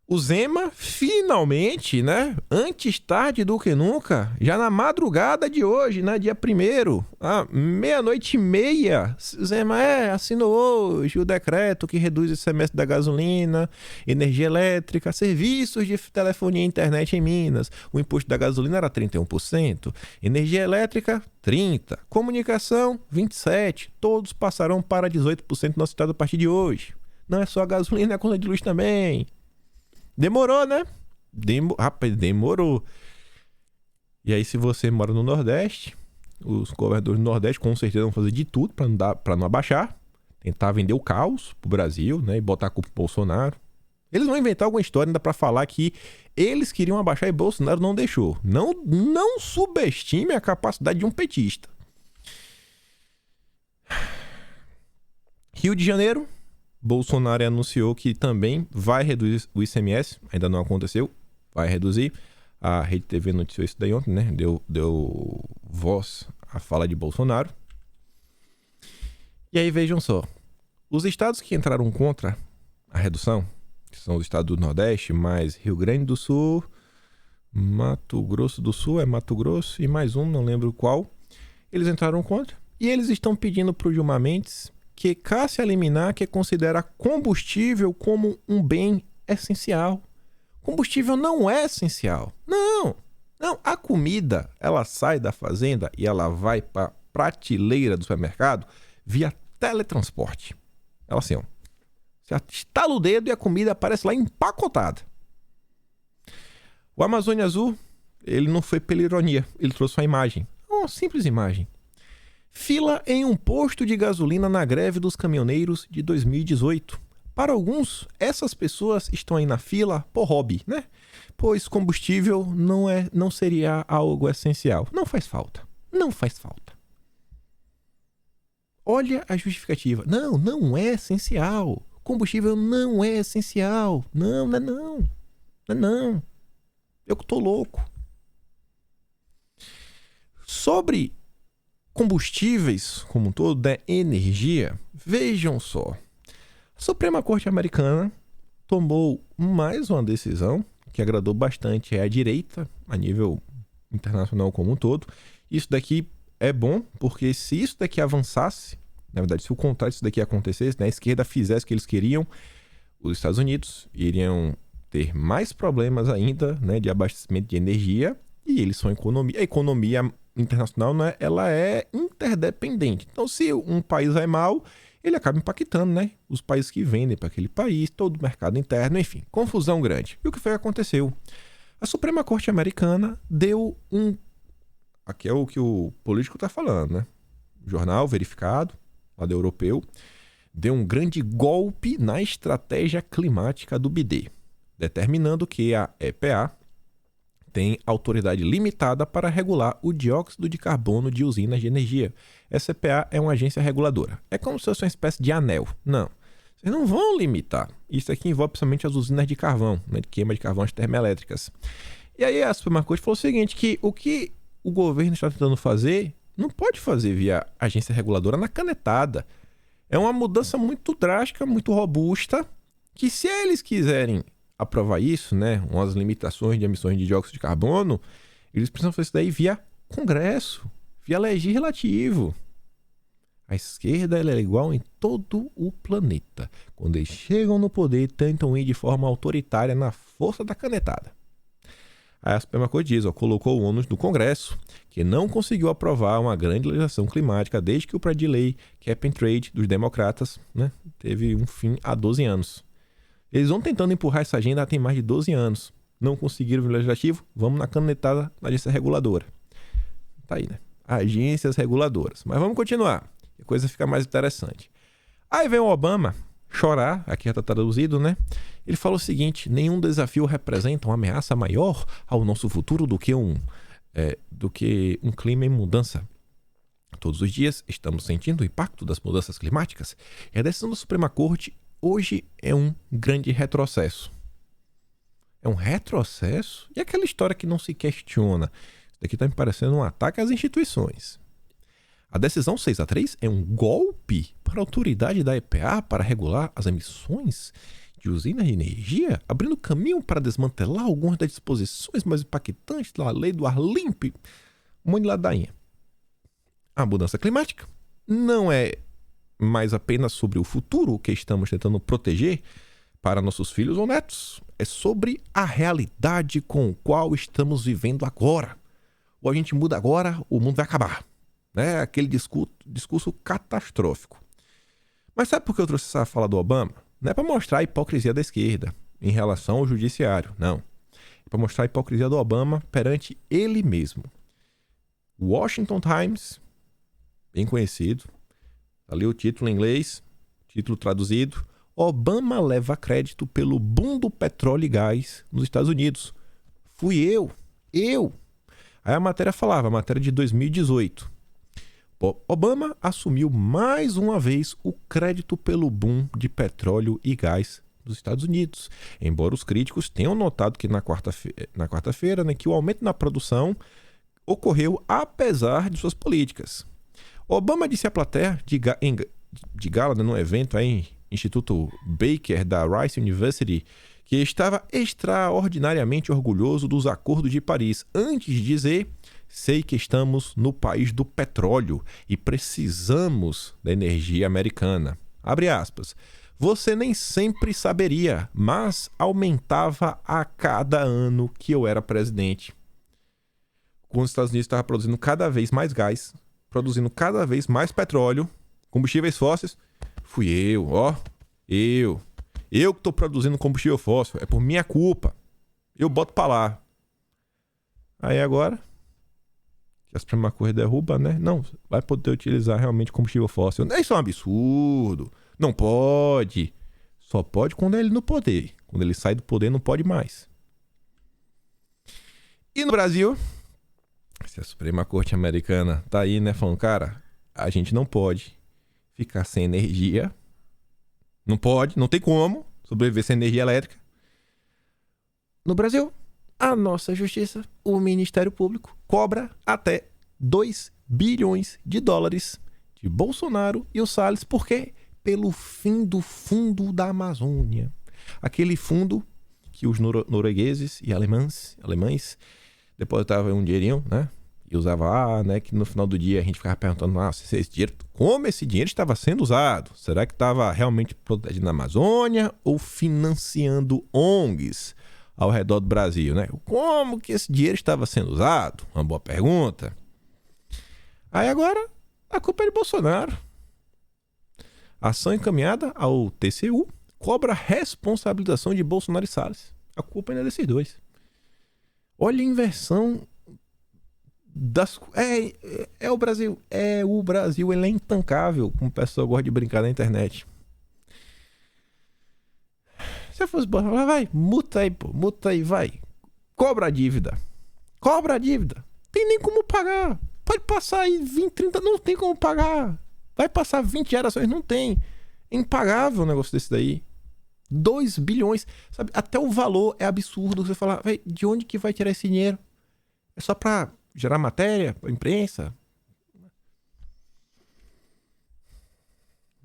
O Zema, finalmente, né? Antes tarde do que nunca, já na madrugada de hoje, né? Dia 1º, 00:30, o Zema assinou hoje o decreto que reduz o ICMS da gasolina, energia elétrica, serviços de telefonia e internet em Minas. O imposto da gasolina era 31%, energia elétrica 30%, comunicação 27%. Todos passarão para 18% no nosso estado a partir de hoje. Não é só a gasolina, é a conta de luz também. Demorou, né? Rapaz, demorou. E aí, se você mora no Nordeste, os governadores do Nordeste com certeza vão fazer de tudo para não abaixar. Tentar vender o caos pro Brasil, né? E botar a culpa pro Bolsonaro. Eles vão inventar alguma história ainda para falar que eles queriam abaixar e Bolsonaro não deixou. Não subestime a capacidade de um petista. Rio de Janeiro. Bolsonaro anunciou que também vai reduzir o ICMS, ainda não aconteceu, vai reduzir. A Rede TV noticiou isso daí ontem, né? Deu voz à fala de Bolsonaro. E aí vejam só, os estados que entraram contra a redução, que são os estados do Nordeste, mais Rio Grande do Sul, Mato Grosso do Sul, Mato Grosso e mais um, não lembro qual, eles entraram contra e eles estão pedindo para o Gilmar Mendes que Cássia Liminar, que considera combustível como um bem essencial. Combustível não é essencial. Não. A comida, ela sai da fazenda e ela vai para a prateleira do supermercado via teletransporte. Ela assim, ó. Você estala o dedo e a comida aparece lá empacotada. O Amazônia Azul, ele não foi pela ironia. Ele trouxe uma imagem. Uma simples imagem. Fila em um posto de gasolina na greve dos caminhoneiros de 2018. Para alguns, essas pessoas estão aí na fila por hobby, né? Pois combustível não seria algo essencial. Não faz falta. Olha a justificativa. Não é essencial. Combustível não é essencial. Não. Eu que tô louco. Sobre combustíveis como um todo, da energia, vejam só. A Suprema Corte Americana tomou mais uma decisão que agradou bastante a direita, a nível internacional como um todo. Isso daqui é bom, porque se isso daqui avançasse, na verdade, se o contrário disso daqui acontecesse, né, a esquerda fizesse o que eles queriam, os Estados Unidos iriam ter mais problemas ainda, né, de abastecimento de energia, e eles são economia. A economia internacional, né, ela é interdependente. Então, se um país vai mal, ele acaba impactando, né, os países que vendem para aquele país, todo o mercado interno, enfim, confusão grande. E o que foi que aconteceu? A Suprema Corte Americana deu aqui é o que o político está falando, né? O jornal verificado, lá do europeu, deu um grande golpe na estratégia climática do BID, determinando que a EPA tem autoridade limitada para regular o dióxido de carbono de usinas de energia. Essa EPA é uma agência reguladora. É como se fosse uma espécie de anel. Não. Vocês não vão limitar. Isso aqui envolve principalmente as usinas de carvão, né, de queima de carvão, as termoelétricas. E aí a Suprema Corte falou o seguinte, que o que o governo está tentando fazer, não pode fazer via agência reguladora na canetada. É uma mudança muito drástica, muito robusta, que se eles quiserem aprovar isso, né, umas limitações de emissões de dióxido de carbono, eles precisam fazer isso daí via Congresso, via legislativo. A esquerda ela é igual em todo o planeta. Quando eles chegam no poder, tentam ir de forma autoritária na força da canetada. Aí a Suprema Corte diz, colocou o ônus no Congresso, que não conseguiu aprovar uma grande legislação climática desde que o projeto de lei Cap and Trade dos democratas, né, teve um fim há 12 anos. Eles vão tentando empurrar essa agenda há tem mais de 12 anos. Não conseguiram no legislativo, vamos na canetada da agência reguladora. Tá aí, né? Agências reguladoras. Mas vamos continuar, a coisa fica mais interessante. Aí vem o Obama chorar, aqui já está traduzido, né? Ele falou o seguinte: nenhum desafio representa uma ameaça maior ao nosso futuro do que um clima em mudança. Todos os dias estamos sentindo o impacto das mudanças climáticas e a decisão da Suprema Corte hoje é um grande retrocesso. É um retrocesso? E aquela história que não se questiona? Isso daqui está me parecendo um ataque às instituições. A decisão 6-3 é um golpe para a autoridade da EPA para regular as emissões de usinas de energia, abrindo caminho para desmantelar algumas das disposições mais impactantes da lei do ar limpo. Um monte de ladainha. A mudança climática não é mais apenas sobre o futuro que estamos tentando proteger para nossos filhos ou netos. É sobre a realidade com a qual estamos vivendo agora. Ou a gente muda agora, o mundo vai acabar. Né? Aquele discurso catastrófico. Mas sabe por que eu trouxe essa fala do Obama? Não é para mostrar a hipocrisia da esquerda em relação ao judiciário, não. É para mostrar a hipocrisia do Obama perante ele mesmo. O Washington Times, bem conhecido, ali o título em inglês, título traduzido: Obama leva crédito pelo boom do petróleo e gás nos Estados Unidos. Fui eu. Aí a matéria falava, a matéria de 2018. Obama assumiu mais uma vez o crédito pelo boom de petróleo e gás dos Estados Unidos. Embora os críticos tenham notado que na quarta-feira, né, que o aumento na produção ocorreu apesar de suas políticas. Obama disse à plateia de gala, num evento aí em Instituto Baker da Rice University, que estava extraordinariamente orgulhoso dos acordos de Paris, antes de dizer: sei que estamos no país do petróleo e precisamos da energia americana. Abre aspas. Você nem sempre saberia, mas aumentava a cada ano que eu era presidente. Quando os Estados Unidos estavam produzindo cada vez mais gás, produzindo cada vez mais petróleo, combustíveis fósseis, fui eu, Eu que estou produzindo combustível fóssil, é por minha culpa. Eu boto para lá. Aí agora, que a Suprema Corte derruba, né? Não, vai poder utilizar realmente combustível fóssil. Isso é um absurdo. Não pode. Só pode quando ele no poder. Quando ele sai do poder, não pode mais. E no Brasil, se a Suprema Corte americana tá aí, né, falando, cara, a gente não pode ficar sem energia. Não pode, não tem como sobreviver sem energia elétrica. No Brasil, a nossa justiça, o Ministério Público, cobra até 2 bilhões de dólares de Bolsonaro e o Salles, porque pelo fim do fundo da Amazônia. Aquele fundo que os noruegueses e alemães depositavam um dinheirinho, né? E usava né? Que no final do dia a gente ficava perguntando, como esse dinheiro estava sendo usado? Será que estava realmente protegendo a Amazônia ou financiando ONGs ao redor do Brasil, né? Como que esse dinheiro estava sendo usado? Uma boa pergunta. Aí agora, a culpa é de Bolsonaro. A ação encaminhada ao TCU cobra a responsabilização de Bolsonaro e Salles. A culpa ainda é desses dois. Olha a inversão das... É o Brasil. O Brasil, ele é intancável, como o pessoal gosta de brincar na internet. Se eu fosse Bolsonaro, vai, multa aí, vai. Cobra a dívida. Tem nem como pagar. Pode passar aí 20, 30, não tem como pagar. Vai passar 20 gerações, não tem. É impagável um negócio desse daí. 2 bilhões. Sabe, até o valor é absurdo. Você falar, de onde que vai tirar esse dinheiro? É só pra gerar matéria, pra imprensa?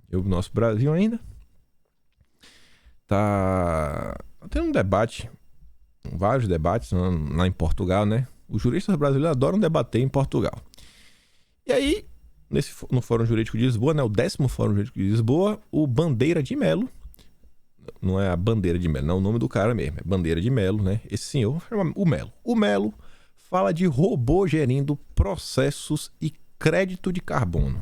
E o nosso Brasil ainda tá tendo um debate, vários debates lá em Portugal, né? Os juristas brasileiros adoram debater em Portugal. E aí, no Fórum Jurídico de Lisboa, né? O 10º Fórum Jurídico de Lisboa, o Bandeira de Melo, não é a Bandeira de Melo, não é o nome do cara mesmo, é Bandeira de Melo, né? Esse senhor, o Melo fala de robô gerindo processos e crédito de carbono.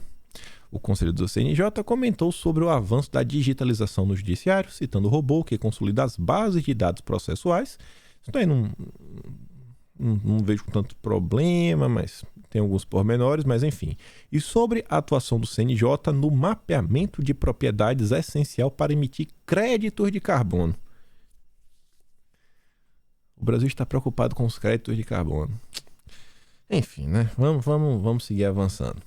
O conselheiro do CNJ comentou sobre o avanço da digitalização no judiciário, citando o robô que consolida as bases de dados processuais, Isso daí não vejo com tanto problema, mas tem alguns pormenores, mas enfim. E sobre a atuação do CNJ no mapeamento de propriedades essencial para emitir créditos de carbono. O Brasil está preocupado com os créditos de carbono. Enfim, né? Vamos seguir avançando.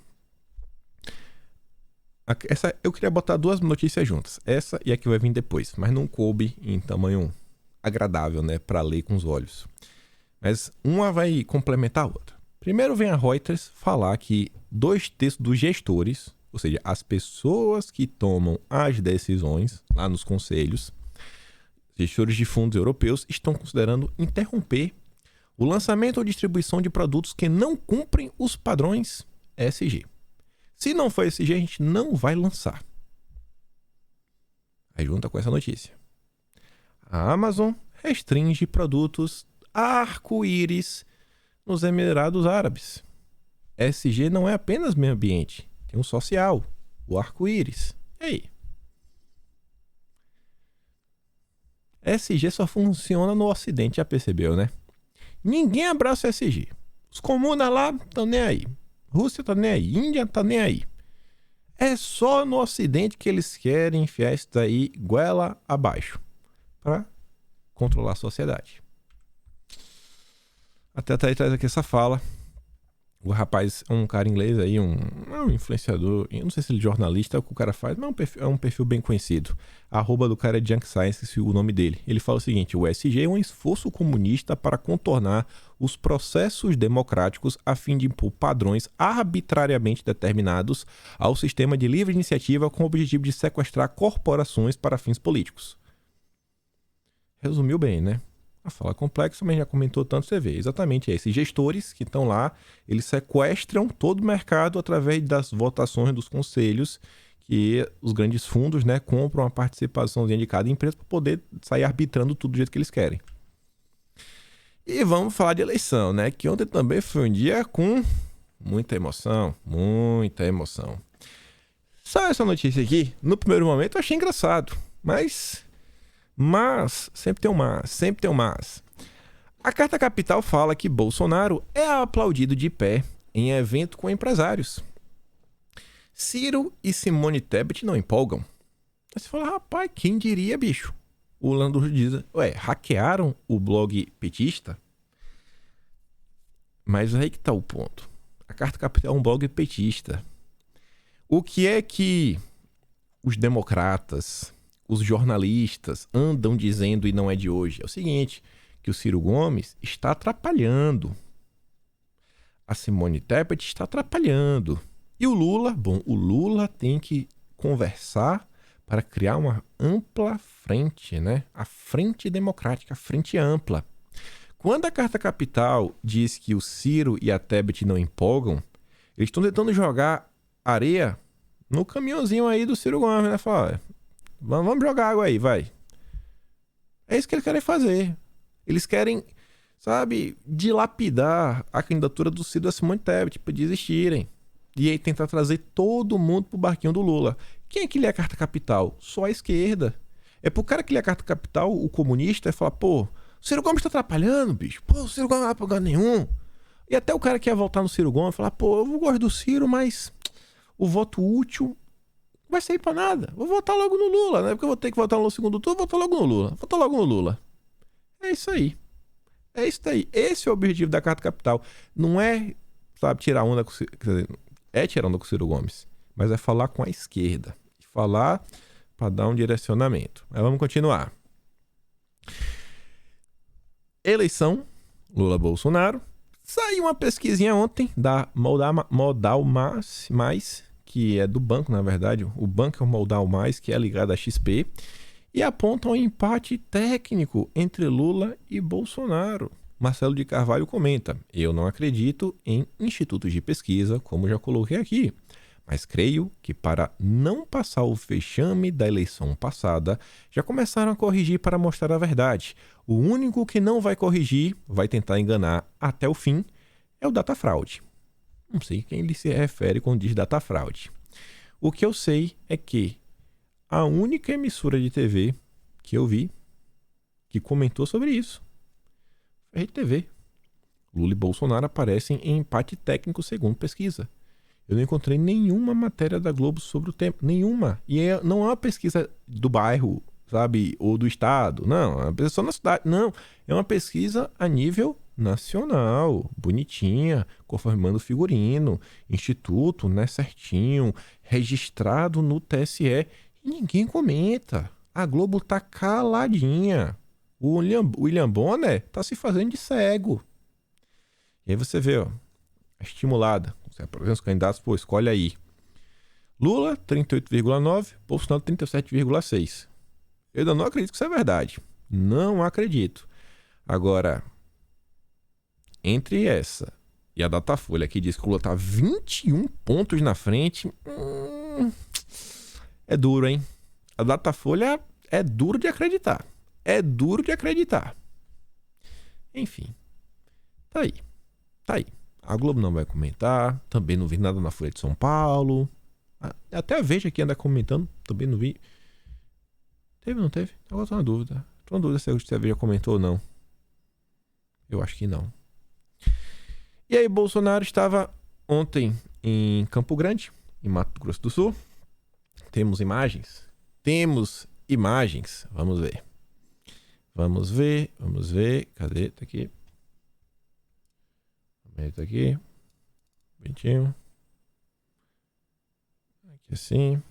Eu queria botar duas notícias juntas. Essa e a que vai vir depois, mas não coube em tamanho agradável, né? Para ler com os olhos. Mas uma vai complementar a outra. Primeiro vem a Reuters falar que 2/3 dos gestores, ou seja, as pessoas que tomam as decisões lá nos conselhos, gestores de fundos europeus, estão considerando interromper o lançamento ou distribuição de produtos que não cumprem os padrões ESG. Se não for ESG, a gente não vai lançar. Aí junta com essa notícia. A Amazon restringe produtos arco-íris nos Emirados Árabes. ESG não é apenas meio ambiente, tem um social, o arco-íris. E aí? ESG só funciona no Ocidente, já percebeu, né? Ninguém abraça ESG. Os comunas lá estão nem aí. Rússia tá nem aí. Índia tá nem aí. É só no Ocidente que eles querem enfiar isso daí goela abaixo para controlar a sociedade. Até aí traz aqui essa fala. O rapaz é um cara inglês aí, um influenciador. Eu não sei se ele é jornalista ou o que o cara faz, mas é um perfil bem conhecido. A arroba do cara é Junk Science, o nome dele. Ele fala o seguinte: o ESG é um esforço comunista para contornar os processos democráticos a fim de impor padrões arbitrariamente determinados ao sistema de livre iniciativa com o objetivo de sequestrar corporações para fins políticos. Resumiu bem, né? A fala complexa, mas já comentou tanto, você vê. Exatamente, esses gestores que estão lá, eles sequestram todo o mercado através das votações dos conselhos, que os grandes fundos, né, compram a participaçãozinha de cada empresa para poder sair arbitrando tudo do jeito que eles querem. E vamos falar de eleição, né, que ontem também foi um dia com muita emoção, muita emoção. Só essa notícia aqui, no primeiro momento eu achei engraçado, mas sempre tem um mas. A Carta Capital fala que Bolsonaro é aplaudido de pé em evento com empresários. Ciro e Simone Tebet não empolgam. Aí você fala, rapaz, quem diria, bicho? O Landor diz, hackearam o blog petista? Mas aí que tá o ponto. A Carta Capital é um blog petista. O que é que os democratas, os jornalistas andam dizendo e não é de hoje? É o seguinte, que o Ciro Gomes está atrapalhando. A Simone Tebet está atrapalhando. E o Lula? Bom, o Lula tem que conversar para criar uma ampla frente, né? A frente democrática, a frente ampla. Quando a Carta Capital diz que o Ciro e a Tebet não empolgam, eles estão tentando jogar areia no caminhãozinho aí do Ciro Gomes, né? Fala, vamos jogar água aí, vai. É isso que eles querem fazer. Eles querem, sabe, dilapidar a candidatura do Ciro e da Simone Tebet para desistirem. E aí tentar trazer todo mundo pro barquinho do Lula. Quem é que lê a Carta Capital? Só a esquerda. É pro cara que lê a Carta Capital, o comunista, é falar, pô, o Ciro Gomes tá atrapalhando, bicho. Pô, o Ciro Gomes não vai pra lugar nenhum. E até o cara que ia votar no Ciro Gomes falar, pô, eu gosto do Ciro, mas o voto útil não vai sair pra nada. Vou votar logo no Lula, né? Porque eu vou ter que votar no segundo turno, vou votar logo no Lula. Votar logo no Lula. É isso aí. É isso aí. Esse é o objetivo da Carta Capital. Não é, sabe, tirar onda com o Ciro. Quer dizer, é tirar onda com o Ciro Gomes. Mas é falar com a esquerda. Falar para dar um direcionamento. Mas vamos continuar. Eleição Lula-Bolsonaro. Saiu uma pesquisinha ontem da Modal Mais, que é do banco, na verdade. O banco é o Modal Mais, que é ligado à XP. E aponta um empate técnico entre Lula e Bolsonaro. Marcelo de Carvalho comenta, eu não acredito em institutos de pesquisa, como já coloquei aqui. Mas creio que para não passar o vexame da eleição passada, já começaram a corrigir para mostrar a verdade. O único que não vai corrigir, vai tentar enganar até o fim, é o datafraude. Não sei quem ele se refere quando diz datafraude. O que eu sei é que a única emissora de TV que eu vi que comentou sobre isso Rede TV. Lula e Bolsonaro aparecem em empate técnico segundo pesquisa. Eu não encontrei nenhuma matéria da Globo sobre o tema. Nenhuma. E não é uma pesquisa do bairro, sabe? Ou do estado. Não, é uma pesquisa só na cidade. Não. É uma pesquisa a nível nacional. Bonitinha. Conformando o figurino. Instituto, né? Certinho. Registrado no TSE. E ninguém comenta. A Globo tá caladinha. O William Bonner tá se fazendo de cego. E aí você vê, ó. Estimulada. Os candidatos, pô, escolhe aí. Lula, 38,9%. Bolsonaro, 37,6%. Eu ainda não acredito que isso é verdade. Não acredito. Agora, entre essa e a Datafolha, que diz que o Lula tá 21 pontos na frente, é duro, hein? A Datafolha é duro de acreditar. É duro de acreditar. Enfim. Tá aí. Tá aí. A Globo não vai comentar. Também não vi nada na Folha de São Paulo. Até a Veja aqui anda comentando. Também não vi. Teve ou não teve? Agora tô na dúvida. Tô na dúvida se a Veja comentou ou não. Eu acho que não. E aí, Bolsonaro estava ontem em Campo Grande, em Mato Grosso do Sul. Temos imagens? Temos imagens. Vamos ver. Vamos ver. Vamos ver. Cadê? Tá aqui. Tá aqui. Bonitinho. Aqui assim.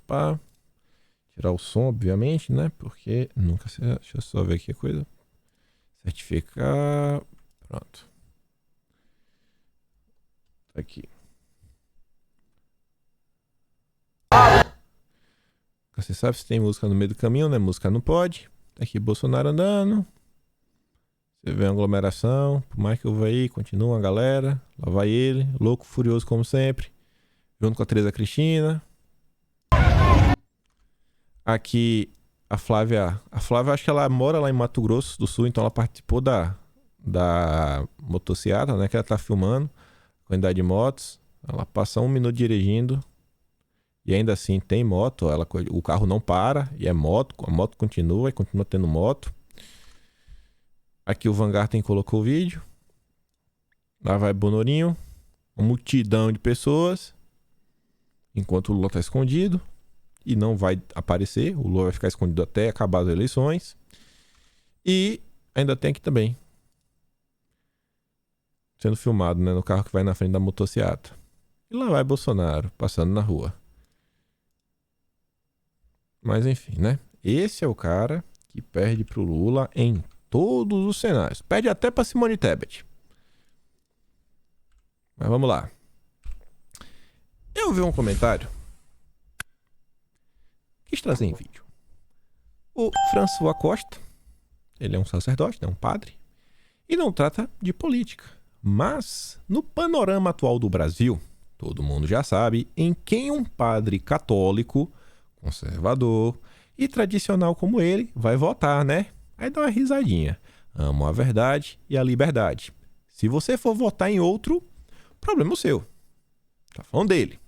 Pá. Tirar o som, obviamente, né? Porque nunca se... Deixa eu só ver aqui a coisa. Certificar. Pronto. Tá aqui. Você sabe se tem música no meio do caminho, né? Música não pode. Tá aqui Bolsonaro andando. Você vê a aglomeração. Por mais que eu vá aí, continua a galera. Lá vai ele. Louco, furioso como sempre. Junto com a Tereza Cristina. Aqui a Flávia. A Flávia, acho que ela mora lá em Mato Grosso do Sul. Então ela participou da motociata, né? Que ela tá filmando. Quantidade de motos. Ela passa 1 minuto dirigindo. E ainda assim tem moto. O carro não para. E é moto. A moto continua e continua tendo moto. Aqui o Van Garten colocou o vídeo. Lá vai Bonorinho. Uma multidão de pessoas. Enquanto o Lula está escondido. E não vai aparecer. O Lula vai ficar escondido até acabar as eleições. E ainda tem aqui também. Sendo filmado, né, no carro que vai na frente da motociata. E lá vai Bolsonaro passando na rua. Mas enfim, né? Esse é o cara que perde pro Lula em todos os cenários. Perde até pra Simone Tebet. Mas vamos lá. Eu vi um comentário. Quis trazer em vídeo. O François Costa. Ele é um sacerdote, né, um padre. E não trata de política. Mas, no panorama atual do Brasil, todo mundo já sabe em quem um padre católico, conservador e tradicional como ele vai votar, né? Aí dá uma risadinha. Amo a verdade e a liberdade. Se você for votar em outro, problema é o seu. Tá falando dele.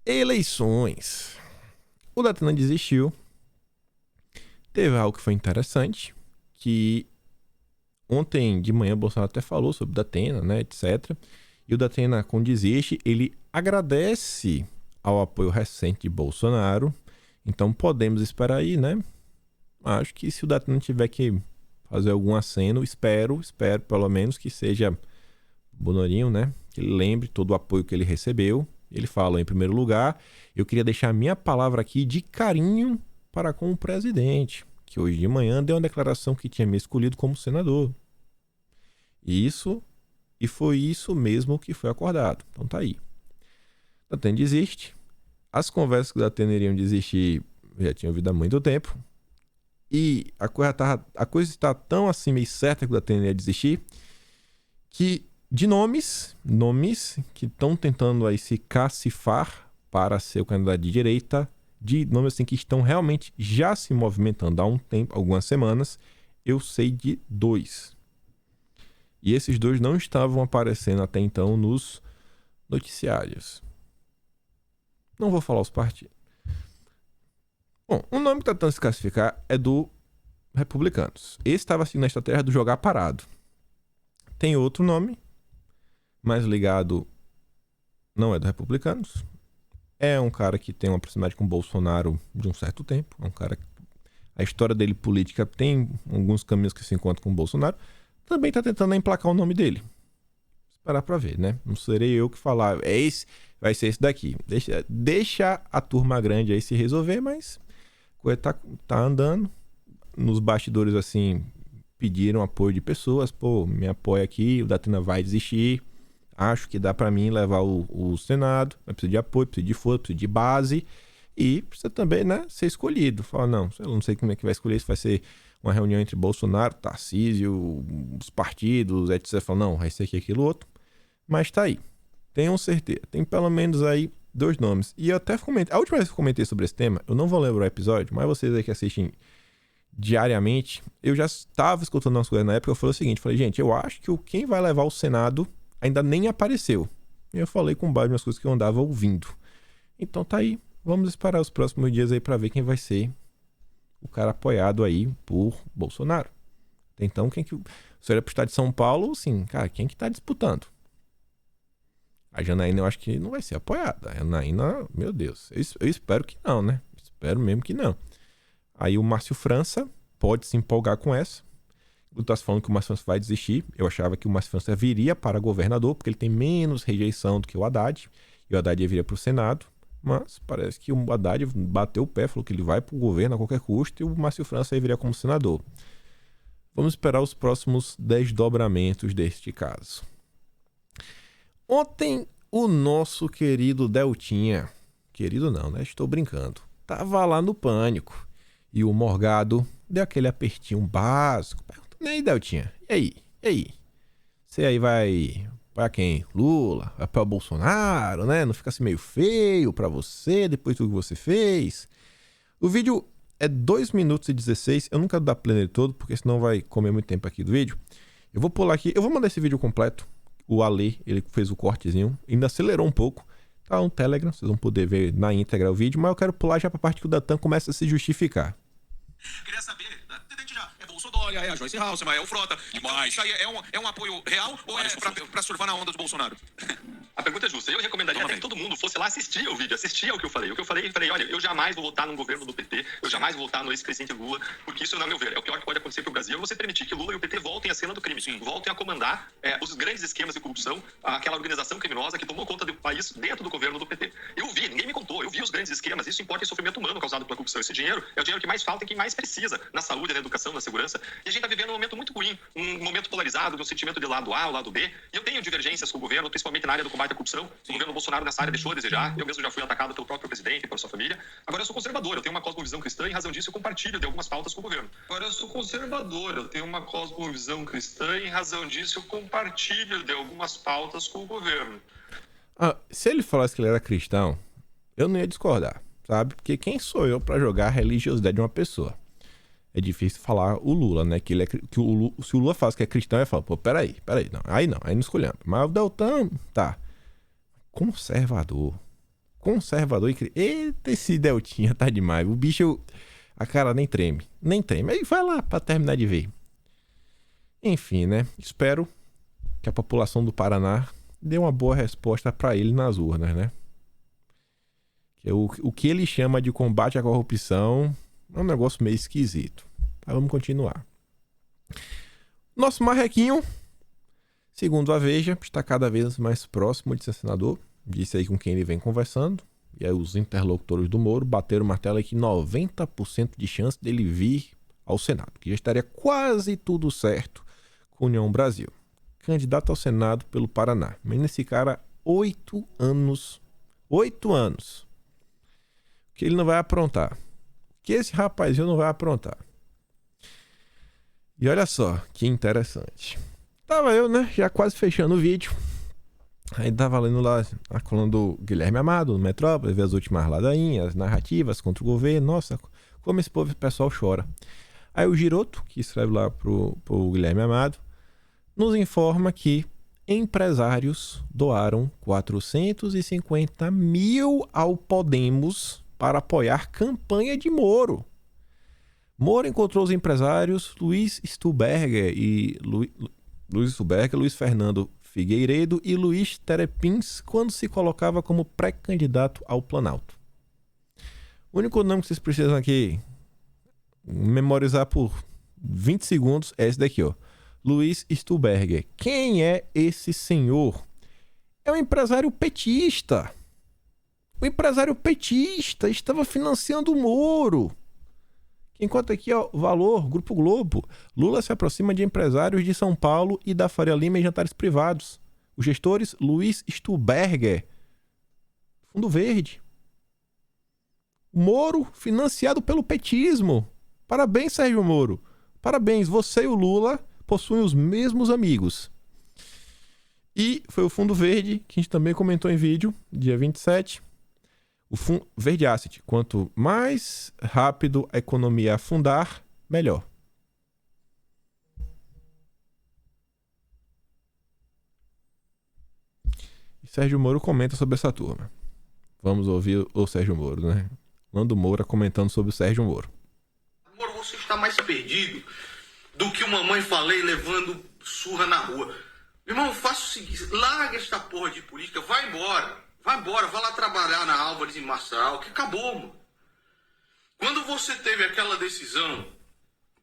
Eleições. O Datena desistiu. Teve algo que foi interessante, que ontem de manhã o Bolsonaro até falou sobre o Datena, né, etc. E o Datena, quando desiste, ele agradece ao apoio recente de Bolsonaro. Então podemos esperar aí, né? Acho que se o Datena tiver que fazer algum aceno, espero pelo menos que seja Bonorinho, né? Que ele lembre todo o apoio que ele recebeu. Ele fala, em primeiro lugar, eu queria deixar a minha palavra aqui de carinho para com o presidente, que hoje de manhã deu uma declaração que tinha me escolhido como senador. E foi isso mesmo que foi acordado. Então tá aí. Datena desiste. As conversas que o Datena iriam desistir já tinham ouvido há muito tempo. E a coisa está tão assim meio certa que o Datena ia desistir, que de nomes que estão tentando aí se cacifar para ser o candidato de direita, de nomes assim que estão realmente já se movimentando há um tempo, algumas semanas, eu sei de 2. E esses 2 não estavam aparecendo até então nos noticiários. Não vou falar os partidos. Bom, o nome que está tentando se classificar é do Republicanos. Esse estava assim na estratégia do jogar parado. Tem outro nome, mais ligado, não é do Republicanos. É um cara que tem uma proximidade com o Bolsonaro de um certo tempo. É um cara que a história dele política tem alguns caminhos que se encontram com o Bolsonaro. Também está tentando emplacar o nome dele. Esperar para ver, né? Não serei eu que falar, é esse, vai ser esse daqui. Deixa a turma grande aí se resolver, mas a coisa tá andando. Nos bastidores, assim, pediram apoio de pessoas. Pô, me apoia aqui, o Datena vai desistir. Acho que dá para mim levar o Senado. Eu preciso de apoio, preciso de força, preciso de base. E precisa também, né, ser escolhido. Fala, não, eu não sei como é que vai escolher. Se vai ser uma reunião entre Bolsonaro, Tarcísio, os partidos, etc. Fala, não, vai ser aqui, aquilo, outro. Mas tá aí. Tenham certeza. Tem pelo menos aí 2 nomes. E eu até comentei. A última vez que eu comentei sobre esse tema, eu não vou lembrar o episódio, mas vocês aí que assistem diariamente, eu já estava escutando umas coisas na época. Eu falei o seguinte: falei, gente, eu acho que quem vai levar o Senado ainda nem apareceu. E eu falei com base nas coisas que eu andava ouvindo. Então tá aí. Vamos esperar os próximos dias aí para ver quem vai ser o cara apoiado aí por Bolsonaro. Então, quem que. Se olha pro estado de São Paulo, assim, cara, quem que tá disputando? A Janaína eu acho que não vai ser apoiada. A Janaína, meu Deus, eu espero que não, né? Espero mesmo que não. Aí o Márcio França pode se empolgar com essa. Eu tô falando que o Márcio França vai desistir. Eu achava que o Márcio França viria para governador, porque ele tem menos rejeição do que o Haddad. E o Haddad viria para o Senado. Mas parece que o Haddad bateu o pé, falou que ele vai para o governo a qualquer custo. E o Márcio França viria como senador. Vamos esperar os próximos desdobramentos deste caso. Ontem, o nosso querido Deltinha, querido não, né? Estou brincando, tava lá no Pânico. E o Morgado deu aquele apertinho básico. Perguntando, e aí, Deltinha? E aí? E aí? Você aí vai pra quem? Lula? Vai pra Bolsonaro, né? Não fica assim meio feio pra você, depois de tudo que você fez? O vídeo é 2 minutos e 16. Eu nunca dou play nele todo, porque senão vai comer muito tempo aqui do vídeo. Eu vou pular aqui. Eu vou mandar esse vídeo completo. O Ale, ele fez o cortezinho. Ainda acelerou um pouco. Tá no Telegram, vocês vão poder ver na íntegra o vídeo. Mas eu quero pular já pra parte que o Datan começa a se justificar. Queria saber, já é Bolsonaro, é a Joyce Halseman, é o Frota. Demais. Então, isso aí é um apoio real ou é pra surfar na onda do Bolsonaro? A pergunta é justa. Eu recomendaria até que todo mundo fosse lá assistir o vídeo, assistir ao que eu falei. O que eu falei, olha, eu jamais vou votar num governo do PT, eu jamais vou votar no ex-presidente Lula, porque isso, na meu ver, é o pior que pode acontecer pro Brasil, é você permitir que Lula e o PT voltem à cena do crime, voltem a comandar os grandes esquemas de corrupção, aquela organização criminosa que tomou conta do país dentro do governo do PT. Eu vi, ninguém me contou, eu vi os grandes esquemas, isso importa em sofrimento humano causado pela corrupção. Esse dinheiro é o dinheiro que mais falta e quem mais precisa na saúde, na educação, na segurança. E a gente está vivendo um momento muito ruim, um momento polarizado, de um sentimento de lado A ou lado B. E eu tenho divergências com o governo, principalmente na área do combate à corrupção. O governo Bolsonaro nessa área deixou a desejar. Eu mesmo já fui atacado pelo próprio presidente e pela sua família. Agora eu sou conservador, eu tenho uma cosmovisão cristã e em razão disso eu compartilho de algumas pautas com o governo. Agora eu sou conservador, eu tenho uma cosmovisão cristã e em razão disso eu compartilho de algumas pautas com o governo. Se ele falasse que ele era cristão, eu não ia discordar, sabe? Porque quem sou eu pra jogar a religiosidade de uma pessoa? É difícil falar o Lula, né? Se o Lula fala que é cristão, eu falo, pô, peraí. Aí não escolhemos. Mas o Deltan, tá. Conservador e... Eita, esse Deltinha tá demais. O bicho, a cara nem treme. Aí vai lá pra terminar de ver. Enfim, né? Espero que a população do Paraná dê uma boa resposta pra ele nas urnas, né? O que ele chama de combate à corrupção é um negócio meio esquisito. Mas vamos continuar. Nosso marrequinho, segundo a Veja, está cada vez mais próximo de ser senador. Disse aí com quem ele vem conversando. E aí os interlocutores do Moro bateram o martelo aí que 90% de chance dele vir ao Senado. Que já estaria quase tudo certo com a União Brasil. Candidato ao Senado pelo Paraná. Mas nesse cara, 8 anos. 8 anos. Que ele não vai aprontar. Que esse rapazinho não vai aprontar. E olha só, que interessante. Tava eu, né, já quase fechando o vídeo. Aí tava lendo lá a coluna do Guilherme Amado, no Metrópole, ver as últimas ladainhas, as narrativas contra o governo. Nossa, como esse pessoal chora. Aí o Giroto, que escreve lá pro Guilherme Amado, nos informa que empresários doaram 450 mil ao Podemos para apoiar campanha de Moro. Moro encontrou os empresários Luiz Stuberger, Luiz Fernando Figueiredo e Luiz Terepins quando se colocava como pré-candidato ao Planalto. O único nome que vocês precisam aqui memorizar por 20 segundos é esse daqui, ó. Luiz Stuberger. Quem é esse senhor? É um empresário petista. O empresário petista estava financiando o Moro. Enquanto aqui, ó, valor, Grupo Globo. Lula se aproxima de empresários de São Paulo e da Faria Lima em jantares privados. Os gestores, Luiz Stuberger. Fundo Verde. Moro financiado pelo petismo. Parabéns, Sérgio Moro. Parabéns, você e o Lula possuem os mesmos amigos. E foi o Fundo Verde, que a gente também comentou em vídeo, dia 27. O Fundo Verde Asset. Quanto mais rápido a economia afundar, melhor. E Sérgio Moro comenta sobre essa turma. Vamos ouvir o Sérgio Moro, né? Nando Moura comentando sobre o Sérgio Moro. Moro, você está mais perdido do que o mamãe falei levando surra na rua. Irmão, faça o seguinte, larga esta porra de política, vai embora. Vai embora, vai lá trabalhar na Álvares em Marçal, que acabou, mano. Quando você teve aquela decisão,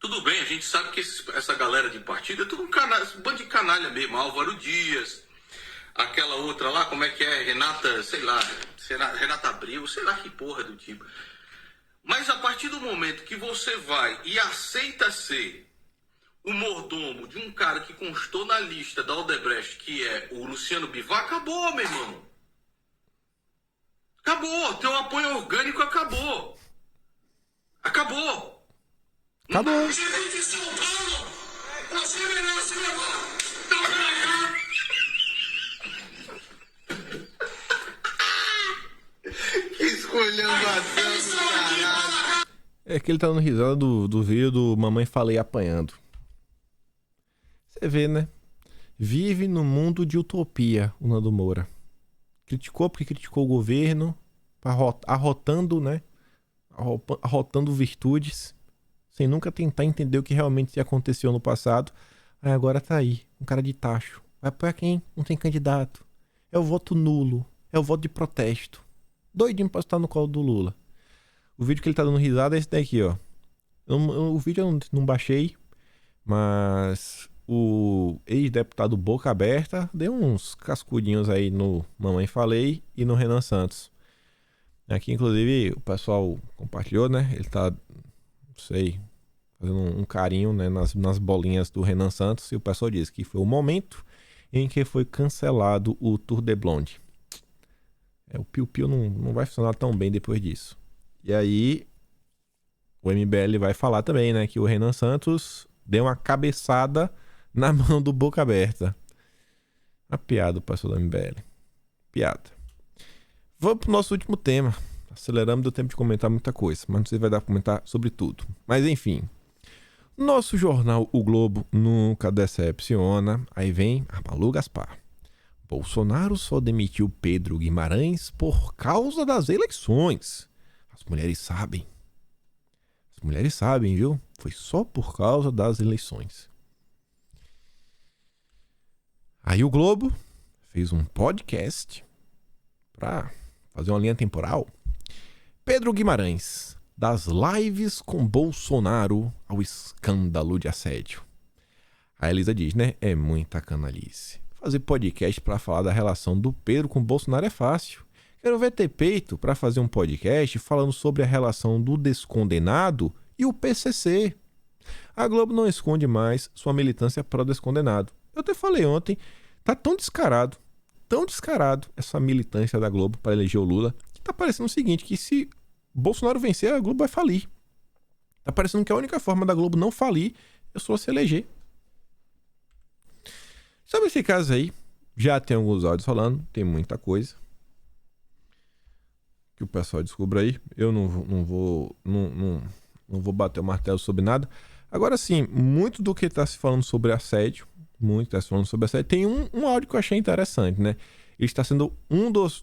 tudo bem, a gente sabe que essa galera de partido é tudo um bando de canalha mesmo. Álvaro Dias, aquela outra lá, como é que é? Renata, sei lá, Renata Abreu, sei lá que porra do tipo. Mas a partir do momento que você vai e aceita ser o mordomo de um cara que constou na lista da Odebrecht, que é o Luciano Bivar, acabou, meu irmão. Acabou, teu apoio orgânico acabou. Acabou. Acabou. Você vem de São Paulo, você merece levar. Que escolhambação do caralho. É que ele tá dando risada do vídeo do Mamãe Falei apanhando. Você vê, né? Vive no mundo de utopia, o Nando Moura. Criticou porque criticou o governo, arrotando, né? Arrotando virtudes, sem nunca tentar entender o que realmente aconteceu no passado. Aí agora tá aí, um cara de tacho. Vai apoiar quem? Não tem candidato. É o voto nulo, é o voto de protesto. Doidinho pra estar no colo do Lula. O vídeo que ele tá dando risada é esse daqui, ó. O vídeo eu não baixei, mas o ex-deputado Boca Aberta deu uns cascudinhos aí no Mamãe Falei e no Renan Santos. Aqui, inclusive, o pessoal compartilhou, né? Ele tá, não sei, fazendo um carinho, né, nas bolinhas do Renan Santos. E o pessoal diz que foi o momento em que foi cancelado o Tour de Blonde. O Piu-Piu não vai funcionar tão bem depois disso. E aí, o MBL vai falar também, né? Que o Renan Santos deu uma cabeçada na mão do Boca Aberta. Uma piada, o pastor do MBL. Piada. Vamos pro nosso último tema. Aceleramos, deu tempo de comentar muita coisa, mas não sei se vai dar pra comentar sobre tudo. Mas enfim. Nosso jornal O Globo nunca decepciona. Aí vem a Malu Gaspar. Bolsonaro só demitiu Pedro Guimarães por causa das eleições. As mulheres sabem. As mulheres sabem, viu? Foi só por causa das eleições. Aí o Globo fez um podcast para fazer uma linha temporal. Pedro Guimarães, das lives com Bolsonaro ao escândalo de assédio. A Elisa diz, né? É muita canalice. Fazer podcast para falar da relação do Pedro com o Bolsonaro é fácil. Quero ver ter peito para fazer um podcast falando sobre a relação do descondenado e o PCC. A Globo não esconde mais sua militância pró-descondenado. Eu até falei ontem, tá tão descarado essa militância da Globo para eleger o Lula, que tá parecendo o seguinte, que se Bolsonaro vencer, a Globo vai falir. Tá parecendo que a única forma da Globo não falir é só se eleger. Sabe esse caso aí? Já tem alguns áudios falando, tem muita coisa que o pessoal descubra aí. Eu não vou bater o martelo sobre nada. Agora sim, muito do que está se falando sobre assédio, tem um áudio que eu achei interessante, né? ele está sendo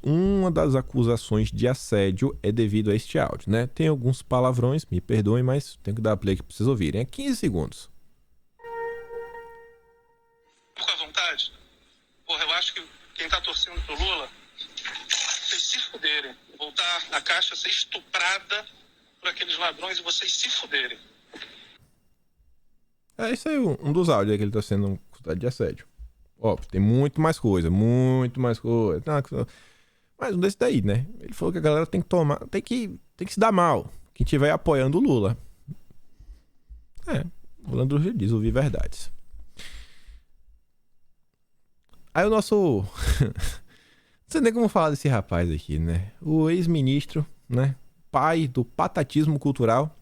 uma das acusações de assédio é devido a este áudio, né? Tem alguns palavrões, me perdoem, mas tenho que dar play aqui para vocês ouvirem. É 15 segundos. Fica à vontade. Porra, eu acho que quem tá torcendo pro Lula, vocês se fuderem. Voltar a Caixa a ser estuprada por aqueles ladrões e vocês se fuderem. É isso aí, um dos áudios aí que ele tá sendo acusado de assédio. Ó, tem muito mais coisa. Mas um desse daí, né? Ele falou que a galera tem que tomar, tem que se dar mal. Quem estiver apoiando o Lula. O Landru já diz, ouvir verdades. Aí o nosso... Não sei nem como falar desse rapaz aqui, né? O ex-ministro, né? Pai do patatismo cultural.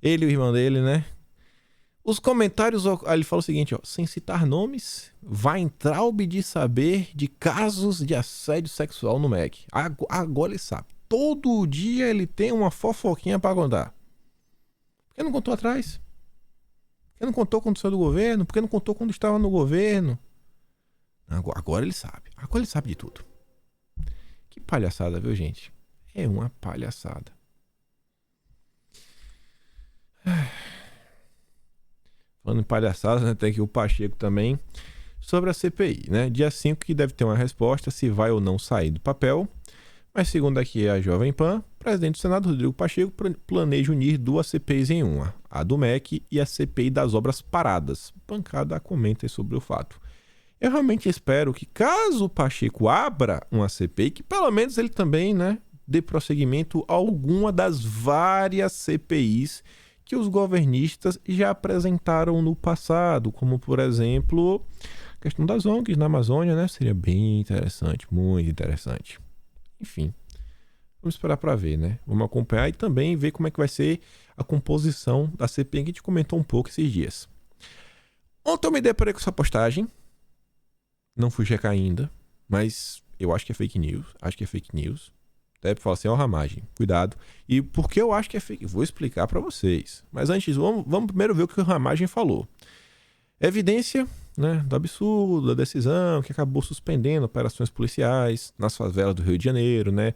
Ele e o irmão dele, né? Os comentários, ele fala o seguinte, ó, sem citar nomes, Weintraub de saber de casos de assédio sexual no MEC. Agora ele sabe. Todo dia ele tem uma fofoquinha pra contar. Por que não contou atrás? Por que não contou quando saiu do governo? Por que não contou quando estava no governo? Agora ele sabe. Agora ele sabe de tudo. Que palhaçada, viu, gente? É uma palhaçada. Falando em palhaçada, né, tem aqui o Pacheco também sobre a CPI, né? Dia 5 que deve ter uma resposta se vai ou não sair do papel. Mas segundo aqui a Jovem Pan, o presidente do Senado, Rodrigo Pacheco, planeja unir duas CPIs em uma. A do MEC e a CPI das obras paradas. Bancada comenta sobre o fato. Eu realmente espero que, caso o Pacheco abra uma CPI, que pelo menos ele também, né, dê prosseguimento a alguma das várias CPIs que os governistas já apresentaram no passado, como, por exemplo, a questão das ONGs na Amazônia, né? Seria bem interessante, muito interessante. Enfim, vamos esperar para ver, né? Vamos acompanhar e também ver como é que vai ser a composição da CPI, que a gente comentou um pouco esses dias. Ontem eu me deparei com essa postagem, não fui checar ainda, mas eu acho que é fake news. Até falar assim, ó, Ramagem, cuidado. E por que eu acho que é fake? Vou explicar para vocês. Mas antes, vamos primeiro ver o que o Ramagem falou. Evidência, né, do absurdo, da decisão que acabou suspendendo operações policiais nas favelas do Rio de Janeiro, né?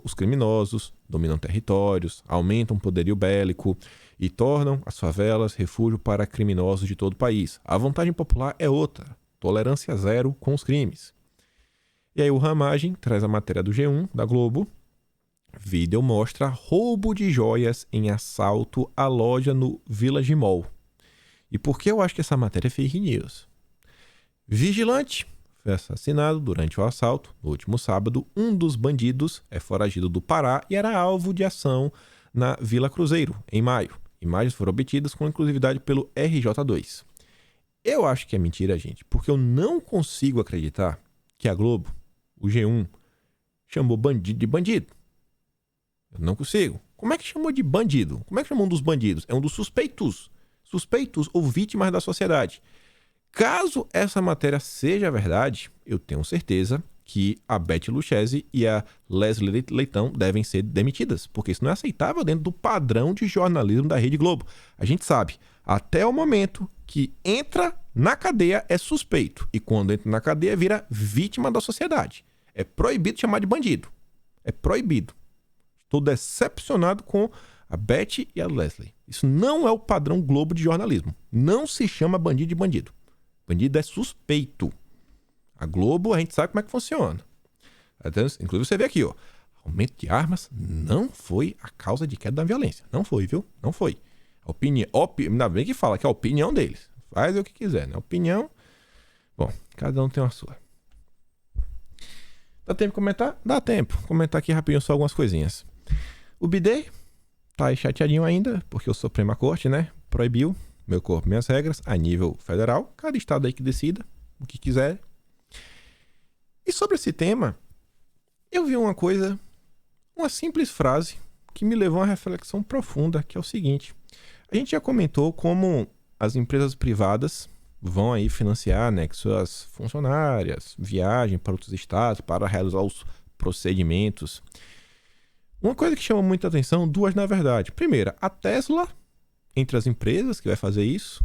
Os criminosos dominam territórios, aumentam o poderio bélico e tornam as favelas refúgio para criminosos de todo o país. A vontade popular é outra. Tolerância zero com os crimes. E aí o Ramagem traz a matéria do G1, da Globo. Vídeo mostra roubo de joias em assalto à loja no Village Mall. E por que eu acho que essa matéria é fake news? Vigilante foi assassinado durante o assalto. No último sábado, um dos bandidos é foragido do Pará e era alvo de ação na Vila Cruzeiro, em maio. Imagens foram obtidas com inclusividade pelo RJ2. Eu acho que é mentira, gente, porque eu não consigo acreditar que a Globo, o G1, chamou bandido de bandido. Eu não consigo. Como é que chamou de bandido? Como é que chamou um dos bandidos? É um dos suspeitos. Suspeitos ou vítimas da sociedade. Caso essa matéria seja verdade, eu tenho certeza que a Beth Lucchesi e a Leslie Leitão devem ser demitidas, porque isso não é aceitável dentro do padrão de jornalismo da Rede Globo. A gente sabe, até o momento que entra na cadeia é suspeito, e quando entra na cadeia vira vítima da sociedade. É proibido chamar de bandido. É proibido. Estou decepcionado com a Beth e a Leslie. Isso não é o padrão Globo de jornalismo. Não se chama bandido de bandido. Bandido é suspeito. A Globo, a gente sabe como é que funciona. Inclusive você vê aqui, ó. Aumento de armas não foi a causa de queda da violência. Não foi, viu? Não foi. Ainda bem que fala que é a opinião deles. Faz o que quiser, né? Opinião. Bom, cada um tem uma sua. Dá tempo de comentar? Dá tempo. Vou comentar aqui rapidinho só algumas coisinhas. O BD tá aí chateadinho ainda, porque o Suprema Corte, né, proibiu meu corpo, minhas regras a nível federal. Cada estado aí que decida o que quiser. E sobre esse tema, eu vi uma coisa, uma simples frase que me levou a uma reflexão profunda, que é o seguinte. A gente já comentou como as empresas privadas vão aí financiar, né, que suas funcionárias viajem para outros estados para realizar os procedimentos. Uma coisa que chama muita atenção, duas na verdade. Primeira, a Tesla, entre as empresas que vai fazer isso.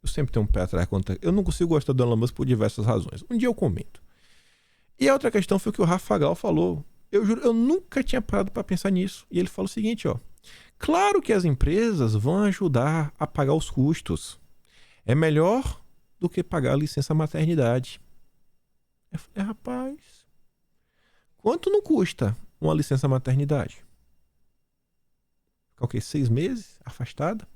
Eu sempre tenho um pé atrás. Eu não consigo gostar do Elon Musk por diversas razões. Um dia eu comento. E a outra questão foi o que o Rafa Gal falou. Eu juro, eu nunca tinha parado para pensar nisso. E ele falou o seguinte, ó. Claro que as empresas vão ajudar a pagar os custos. É melhor do que pagar a licença maternidade. Eu falei, rapaz, quanto não custa uma licença maternidade? Ficar o quê? 6 meses afastada?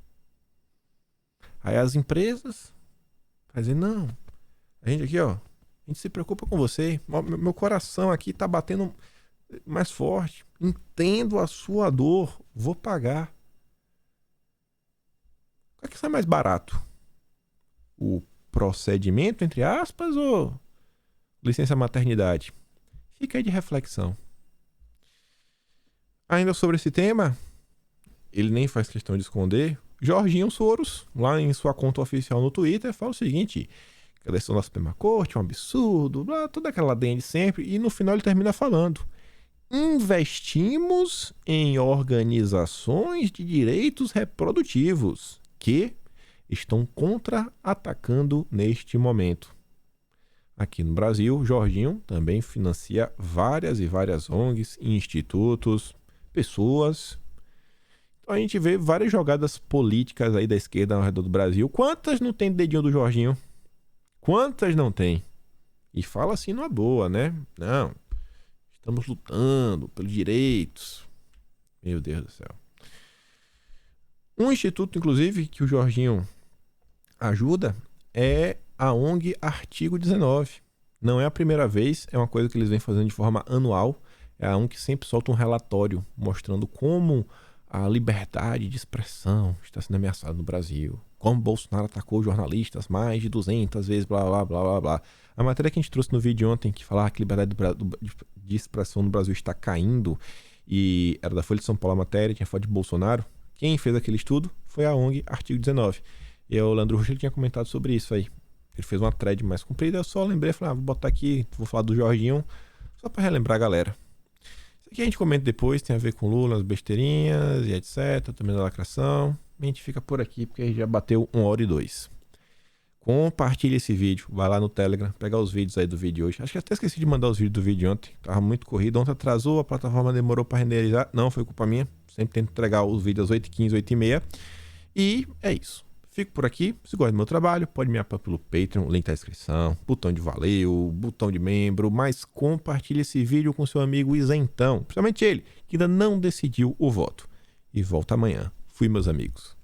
Aí as empresas fazem, não, a gente aqui, ó, a gente se preocupa com você. Meu coração aqui tá batendo mais forte. Entendo a sua dor, vou pagar. Qual é que sai mais barato? O procedimento, entre aspas, ou licença maternidade? Fica aí de reflexão. Ainda sobre esse tema, ele nem faz questão de esconder. Jorginho Soros, lá em sua conta oficial no Twitter, fala o seguinte: que a eleição da Suprema Corte é um absurdo, blá, toda aquela ladenha de sempre. E no final ele termina falando: investimos em organizações de direitos reprodutivos que estão contra-atacando neste momento. Aqui no Brasil, Jorginho também financia várias e várias ONGs, institutos, pessoas. Então a gente vê várias jogadas políticas aí da esquerda ao redor do Brasil. Quantas não tem dedinho do Jorginho? Quantas não tem? E fala assim numa boa, né? Não, estamos lutando pelos direitos. Meu Deus do céu. Um instituto, inclusive, que o Jorginho ajuda é a ONG Artigo 19. Não é a primeira vez, é uma coisa que eles vêm fazendo de forma anual. É a ONG que sempre solta um relatório mostrando como a liberdade de expressão está sendo ameaçada no Brasil. Como Bolsonaro atacou jornalistas mais de 200 vezes, blá, blá, blá, blá, blá. A matéria que a gente trouxe no vídeo ontem, que falava que a liberdade de expressão no Brasil está caindo, e era da Folha de São Paulo a matéria, tinha foto de Bolsonaro. Quem fez aquele estudo foi a ONG Artigo 19. E o Leandro Rocha tinha comentado sobre isso aí. Ele fez uma thread mais comprida, eu só lembrei, falei, vou botar aqui, vou falar do Jorginho, só para relembrar a galera. Isso aqui a gente comenta depois, tem a ver com Lula, as besteirinhas e etc, também da lacração. A gente fica por aqui porque a gente já bateu 1h02. Compartilha esse vídeo, vai lá no Telegram, pegar os vídeos aí do vídeo hoje. Acho que até esqueci de mandar os vídeos do vídeo ontem, tava muito corrido. Ontem atrasou, a plataforma demorou para renderizar. Não, foi culpa minha. Sempre tento entregar os vídeos às 8h15, 8h30. E é isso. Fico por aqui. Se gosta do meu trabalho, pode me apoiar pelo Patreon, link na descrição, botão de valeu, botão de membro, mas compartilhe esse vídeo com seu amigo isentão, principalmente ele, que ainda não decidiu o voto. E volta amanhã. Fui, meus amigos.